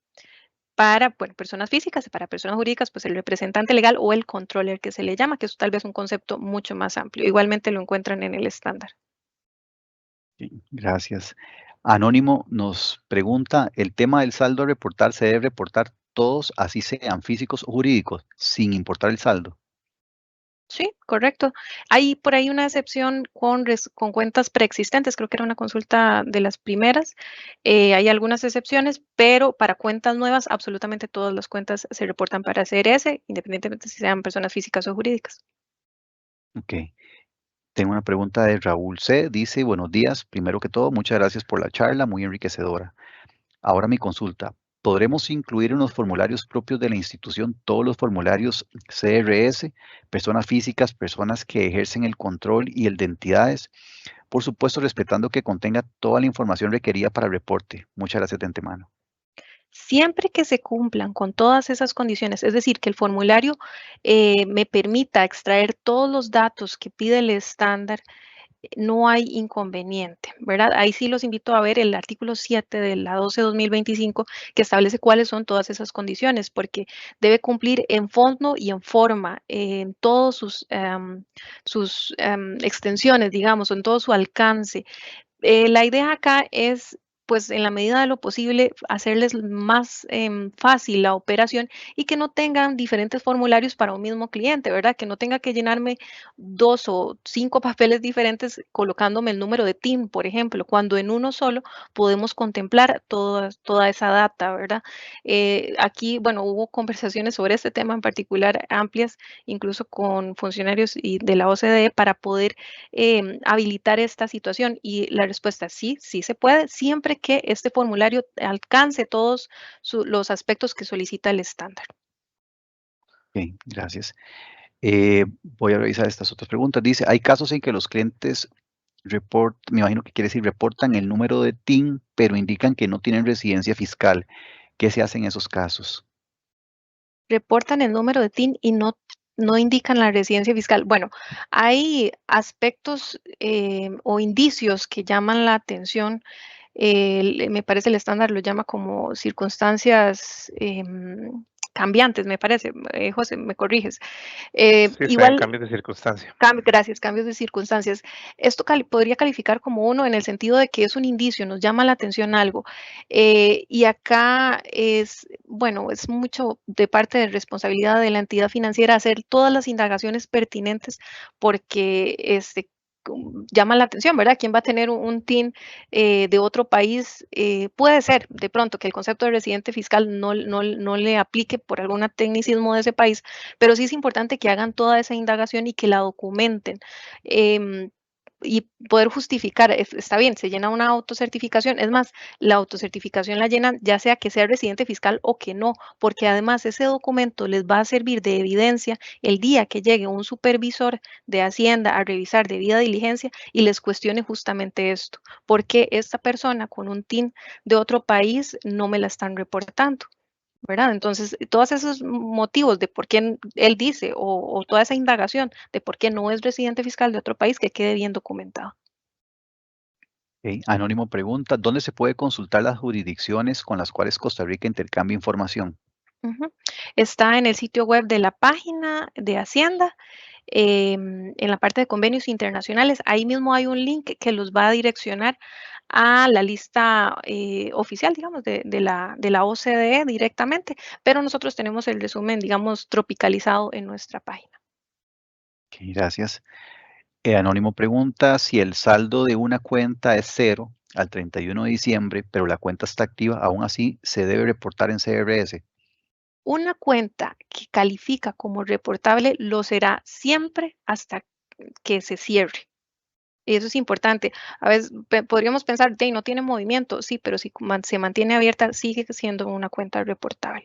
para personas físicas y para personas jurídicas, pues el representante legal o el controller que se le llama, que es tal vez un concepto mucho más amplio. Igualmente lo encuentran en el estándar. Sí, gracias. Anónimo nos pregunta, ¿el tema del saldo a reportar se debe reportar todos, así sean físicos o jurídicos, sin importar el saldo? Sí, correcto. Hay por ahí una excepción con cuentas preexistentes, creo que era una consulta de las primeras. Hay algunas excepciones, pero para cuentas nuevas, absolutamente todas las cuentas se reportan para CRS, independientemente si sean personas físicas o jurídicas. Ok. Tengo una pregunta de Raúl C. Dice, buenos días, primero que todo, muchas gracias por la charla, muy enriquecedora. Ahora mi consulta, ¿podremos incluir en los formularios propios de la institución todos los formularios CRS, personas físicas, personas que ejercen el control y el de entidades? Por supuesto, respetando que contenga toda la información requerida para el reporte. Muchas gracias de antemano. Siempre que se cumplan con todas esas condiciones, es decir, que el formulario me permita extraer todos los datos que pide el estándar, no hay inconveniente, ¿verdad? Ahí sí los invito a ver el artículo 7 de la 12/2025 que establece cuáles son todas esas condiciones, porque debe cumplir en fondo y en forma, en todas sus extensiones, digamos, en todo su alcance. La idea acá es, pues, en la medida de lo posible, hacerles más fácil la operación y que no tengan diferentes formularios para un mismo cliente, ¿verdad? Que no tenga que llenarme 2 o 5 papeles diferentes colocándome el número de TIN, por ejemplo, cuando en uno solo podemos contemplar toda esa data, ¿verdad? Aquí, bueno, hubo conversaciones sobre este tema en particular amplias, incluso con funcionarios de la OCDE para poder habilitar esta situación y la respuesta es sí, sí se puede, siempre que este formulario alcance todos los aspectos que solicita el estándar. Ok, gracias. Voy a revisar estas otras preguntas. Dice, hay casos en que los clientes me imagino que quiere decir reportan el número de TIN, pero indican que no tienen residencia fiscal. ¿Qué se hace en esos casos? Reportan el número de TIN y no indican la residencia fiscal. Bueno, hay aspectos o indicios que llaman la atención me parece el estándar lo llama como circunstancias cambiantes, me parece. José, me corriges. Sí, está en Igual, cambios de circunstancia. gracias, cambios de circunstancias. Esto podría calificar como uno en el sentido de que es un indicio, nos llama la atención algo. Y acá es, bueno, es mucho de parte de responsabilidad de la entidad financiera hacer todas las indagaciones pertinentes porque llama la atención, ¿verdad? ¿Quién va a tener un TIN de otro país? Puede ser, de pronto, que el concepto de residente fiscal no le aplique por algún tecnicismo de ese país, pero sí es importante que hagan toda esa indagación y que la documenten. Y poder justificar, está bien, se llena una autocertificación, es más, la autocertificación la llenan ya sea que sea residente fiscal o que no, porque además ese documento les va a servir de evidencia el día que llegue un supervisor de Hacienda a revisar debida diligencia y les cuestione justamente esto, porque esta persona con un TIN de otro país no me la están reportando, ¿verdad? Entonces, todos esos motivos de por qué él dice o toda esa indagación de por qué no es residente fiscal de otro país que quede bien documentado. Ok, Anónimo pregunta, ¿dónde se puede consultar las jurisdicciones con las cuales Costa Rica intercambia información? Está en el sitio web de la página de Hacienda, en la parte de convenios internacionales. Ahí mismo hay un link que los va a direccionar a la lista oficial, digamos, de la OCDE directamente, pero nosotros tenemos el resumen, digamos, tropicalizado en nuestra página. Ok, gracias. Anónimo pregunta, si el saldo de una cuenta es 0 al 31 de diciembre, pero la cuenta está activa, aún así se debe reportar en CRS. Una cuenta que califica como reportable lo será siempre hasta que se cierre. Y eso es importante. A veces podríamos pensar, no tiene movimiento, sí, pero si se mantiene abierta, sigue siendo una cuenta reportable.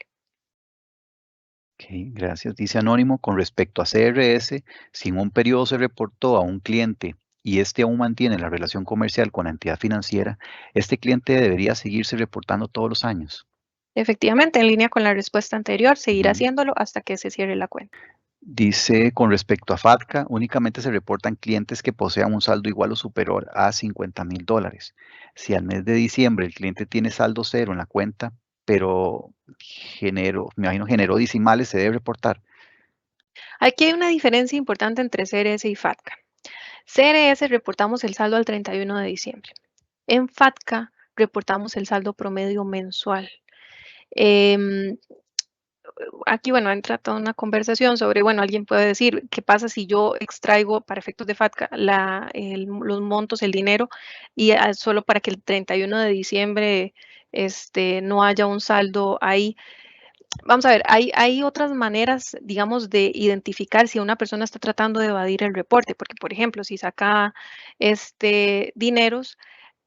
Ok, gracias. Dice Anónimo, con respecto a CRS, si en un periodo se reportó a un cliente y este aún mantiene la relación comercial con la entidad financiera, este cliente debería seguirse reportando todos los años. Efectivamente, en línea con la respuesta anterior, seguir Ujú. haciéndolo hasta que se cierre la cuenta. Dice, con respecto a FATCA, únicamente se reportan clientes que posean un saldo igual o superior a $50,000. Si al mes de diciembre el cliente tiene saldo cero en la cuenta, pero me imagino generó decimales, se debe reportar. Aquí hay una diferencia importante entre CRS y FATCA. CRS reportamos el saldo al 31 de diciembre. En FATCA reportamos el saldo promedio mensual. Aquí, bueno, entra toda una conversación sobre, bueno, alguien puede decir, ¿qué pasa si yo extraigo para efectos de FATCA los montos, el dinero, y solo para que el 31 de diciembre no haya un saldo ahí? Vamos a ver, hay otras maneras, digamos, de identificar si una persona está tratando de evadir el reporte, porque, por ejemplo, si saca dineros,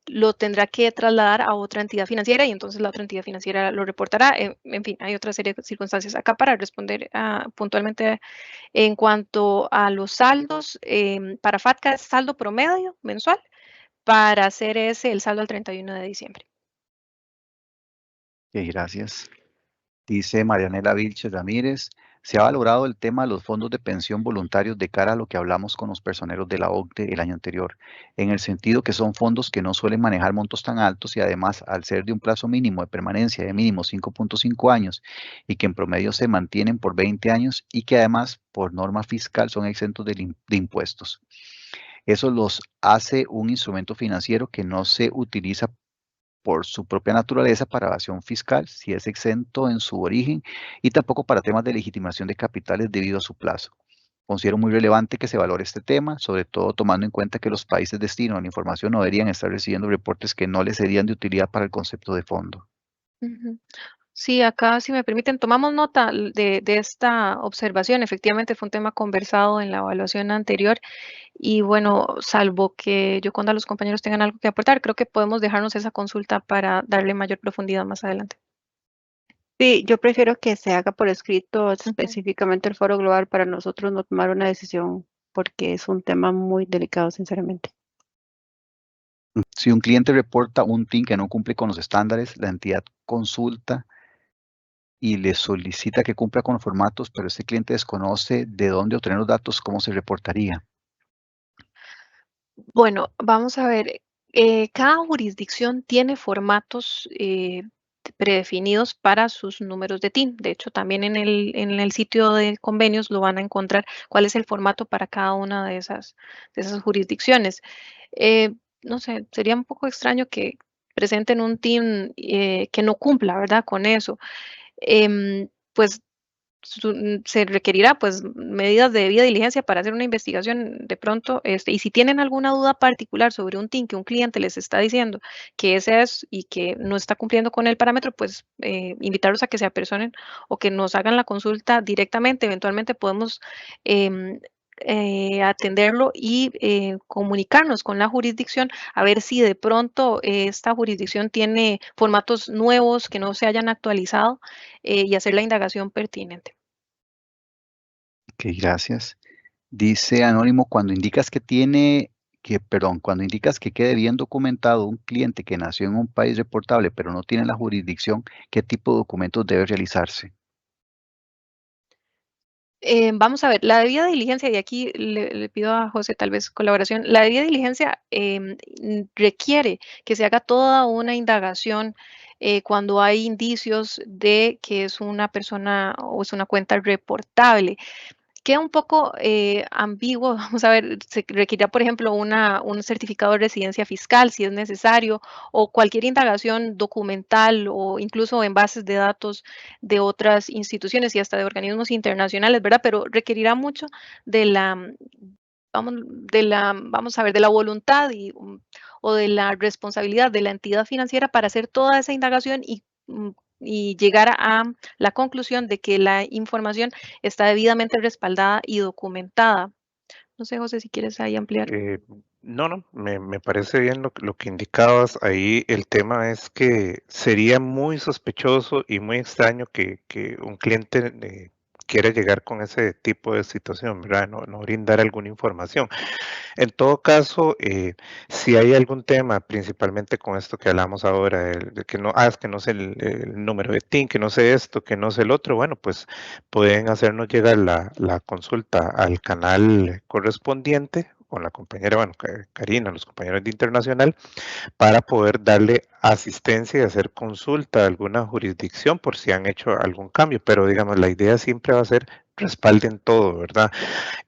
lo tendrá que trasladar a otra entidad financiera y entonces la otra entidad financiera lo reportará. En fin, hay otra serie de circunstancias acá para responder puntualmente en cuanto a los saldos. Para FATCA es saldo promedio mensual, para CRS el saldo al 31 de diciembre. Ok, gracias. Dice Marianela Vilches Ramírez, se ha valorado el tema de los fondos de pensión voluntarios de cara a lo que hablamos con los personeros de la OCDE el año anterior, en el sentido que son fondos que no suelen manejar montos tan altos y además al ser de un plazo mínimo de permanencia de mínimo 5.5 años y que en promedio se mantienen por 20 años y que además por norma fiscal son exentos de impuestos. Eso los hace un instrumento financiero que no se utiliza por su propia naturaleza para evasión fiscal, si es exento en su origen, y tampoco para temas de legitimación de capitales debido a su plazo. Considero muy relevante que se valore este tema, sobre todo tomando en cuenta que los países destino de la información no deberían estar recibiendo reportes que no les serían de utilidad para el concepto de fondo. Sí, acá, si me permiten, tomamos nota de esta observación. Efectivamente, fue un tema conversado en la evaluación anterior y bueno, salvo que Yoconda, los compañeros tengan algo que aportar, creo que podemos dejarnos esa consulta para darle mayor profundidad más adelante. Sí, yo prefiero que se haga por escrito específicamente el Foro Global para nosotros no tomar una decisión porque es un tema muy delicado, sinceramente. Si un cliente reporta un TIN que no cumple con los estándares, la entidad consulta y le solicita que cumpla con los formatos, pero este cliente desconoce de dónde obtener los datos, ¿cómo se reportaría? Bueno, vamos a ver. Cada jurisdicción tiene formatos predefinidos para sus números de TIN. De hecho, también en el sitio de convenios lo van a encontrar cuál es el formato para cada una de esas jurisdicciones. No sé, sería un poco extraño que presenten un TIN que no cumpla, ¿verdad? Con eso. Pues se requerirá pues medidas de debida diligencia para hacer una investigación de pronto, y si tienen alguna duda particular sobre un TIN que un cliente les está diciendo que ese es y que no está cumpliendo con el parámetro, pues invitarlos a que se apersonen o que nos hagan la consulta directamente. Eventualmente podemos atenderlo y comunicarnos con la jurisdicción a ver si de pronto esta jurisdicción tiene formatos nuevos que no se hayan actualizado y hacer la indagación pertinente. Ok, gracias. Dice Anónimo, cuando indicas que quede bien documentado un cliente que nació en un país reportable pero no tiene la jurisdicción, ¿qué tipo de documentos debe realizarse? Vamos a ver, la debida diligencia, y aquí le pido a José tal vez colaboración, la debida diligencia requiere que se haga toda una indagación cuando hay indicios de que es una persona o es una cuenta reportable. Queda un poco ambiguo, vamos a ver, se requerirá, por ejemplo, un certificado de residencia fiscal si es necesario, o cualquier indagación documental o incluso en bases de datos de otras instituciones y hasta de organismos internacionales, ¿verdad? Pero requerirá mucho de vamos a ver, de la voluntad o de la responsabilidad de la entidad financiera para hacer toda esa indagación y llegar a la conclusión de que la información está debidamente respaldada y documentada. No sé, José, si quieres ahí ampliar. No, me parece bien lo que indicabas ahí. El tema es que sería muy sospechoso y muy extraño que un cliente quiera llegar con ese tipo de situación, ¿verdad? No brindar alguna información. En todo caso, si hay algún tema, principalmente con esto que hablamos ahora, de que es que no sé el número de TIN, que no sé esto, que no sé el otro, bueno, pues pueden hacernos llegar la consulta al canal correspondiente con la compañera, bueno, Karina, los compañeros de Internacional, para poder darle asistencia y hacer consulta a alguna jurisdicción por si han hecho algún cambio, pero digamos, la idea siempre va a ser respalden todo, ¿verdad?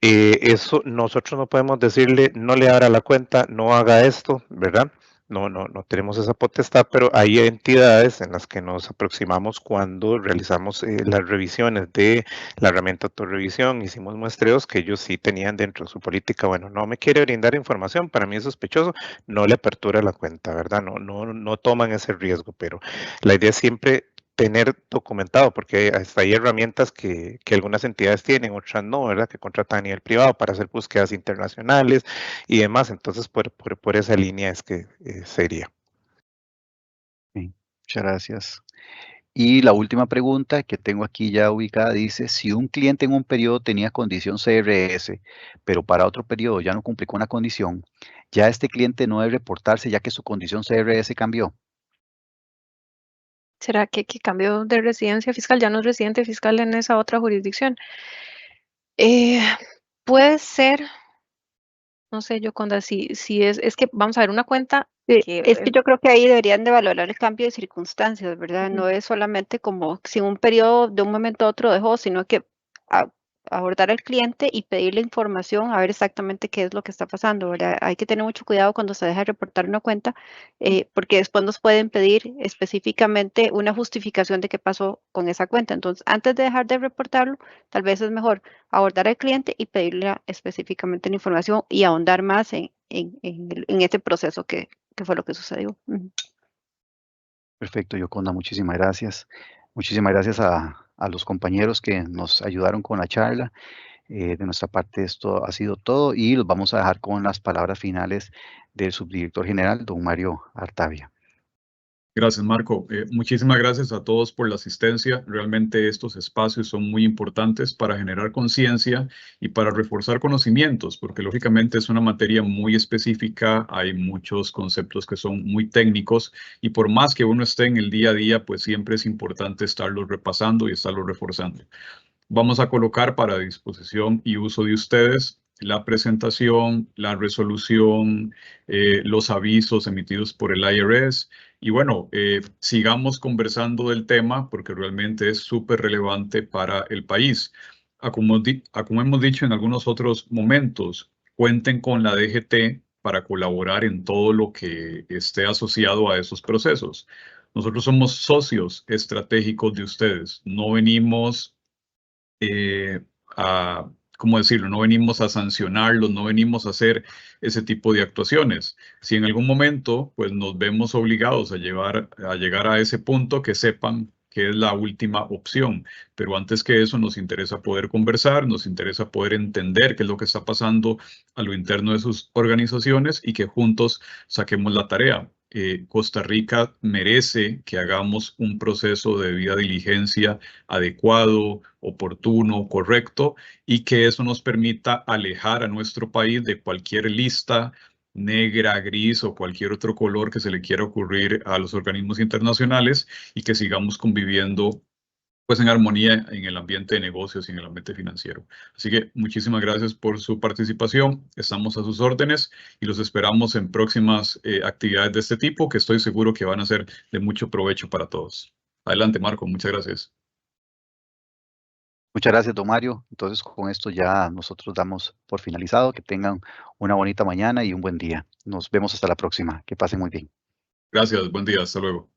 Eso nosotros no podemos decirle, no le abra la cuenta, no haga esto, ¿verdad? No tenemos esa potestad, pero hay entidades en las que nos aproximamos cuando realizamos las revisiones de la herramienta autorrevisión, hicimos muestreos que ellos sí tenían dentro de su política, bueno, no me quiere brindar información, para mí es sospechoso, no le apertura la cuenta, ¿verdad? No toman ese riesgo, pero la idea es siempre tener documentado, porque hasta hay herramientas que algunas entidades tienen, otras no, ¿verdad? Que contratan a nivel privado para hacer búsquedas internacionales y demás. Entonces, por esa línea es que sería. Sí, muchas gracias. Y la última pregunta que tengo aquí ya ubicada dice, si un cliente en un periodo tenía condición CRS, pero para otro periodo ya no cumple con la condición, ya este cliente no debe reportarse ya que su condición CRS cambió. ¿Será que cambió de residencia fiscal? Ya no es residente fiscal en esa otra jurisdicción. Puede ser, no sé, Yoconda, si es que vamos a ver una cuenta que Es que yo creo que ahí deberían de valorar el cambio de circunstancias, ¿verdad? Ujú. No es solamente como si un periodo de un momento a otro dejó, sino que abordar al cliente y pedirle información a ver exactamente qué es lo que está pasando, ¿verdad? Hay que tener mucho cuidado cuando se deja de reportar una cuenta, porque después nos pueden pedir específicamente una justificación de qué pasó con esa cuenta. Entonces, antes de dejar de reportarlo, tal vez es mejor abordar al cliente y pedirle específicamente la información y ahondar más en este proceso que fue lo que sucedió. Perfecto, Yoconda, muchísimas gracias. Muchísimas gracias a los compañeros que nos ayudaron con la charla. De nuestra parte esto ha sido todo y los vamos a dejar con las palabras finales del subdirector general, don Mario Artavia. Gracias, Marco. Muchísimas gracias a todos por la asistencia. Realmente estos espacios son muy importantes para generar conciencia y para reforzar conocimientos, porque lógicamente es una materia muy específica, hay muchos conceptos que son muy técnicos y por más que uno esté en el día a día, pues siempre es importante estarlos repasando y estarlos reforzando. Vamos a colocar para disposición y uso de ustedes la presentación, la resolución, los avisos emitidos por el IRS. Y bueno, sigamos conversando del tema porque realmente es súper relevante para el país. Como hemos dicho en algunos otros momentos, cuenten con la DGT para colaborar en todo lo que esté asociado a esos procesos. Nosotros somos socios estratégicos de ustedes. No venimos ¿cómo decirlo? No venimos a sancionarlos, no venimos a hacer ese tipo de actuaciones. Si en algún momento pues, nos vemos obligados a llegar a ese punto, que sepan que es la última opción. Pero antes que eso, nos interesa poder conversar, nos interesa poder entender qué es lo que está pasando a lo interno de sus organizaciones y que juntos saquemos la tarea. Costa Rica merece que hagamos un proceso de debida diligencia adecuado, oportuno, correcto, y que eso nos permita alejar a nuestro país de cualquier lista negra, gris o cualquier otro color que se le quiera ocurrir a los organismos internacionales y que sigamos conviviendo pues en armonía en el ambiente de negocios y en el ambiente financiero. Así que muchísimas gracias por su participación. Estamos a sus órdenes y los esperamos en próximas actividades de este tipo que estoy seguro que van a ser de mucho provecho para todos. Adelante, Marco. Muchas gracias. Muchas gracias, don Mario. Entonces, con esto ya nosotros damos por finalizado. Que tengan una bonita mañana y un buen día. Nos vemos hasta la próxima. Que pasen muy bien. Gracias. Buen día. Hasta luego.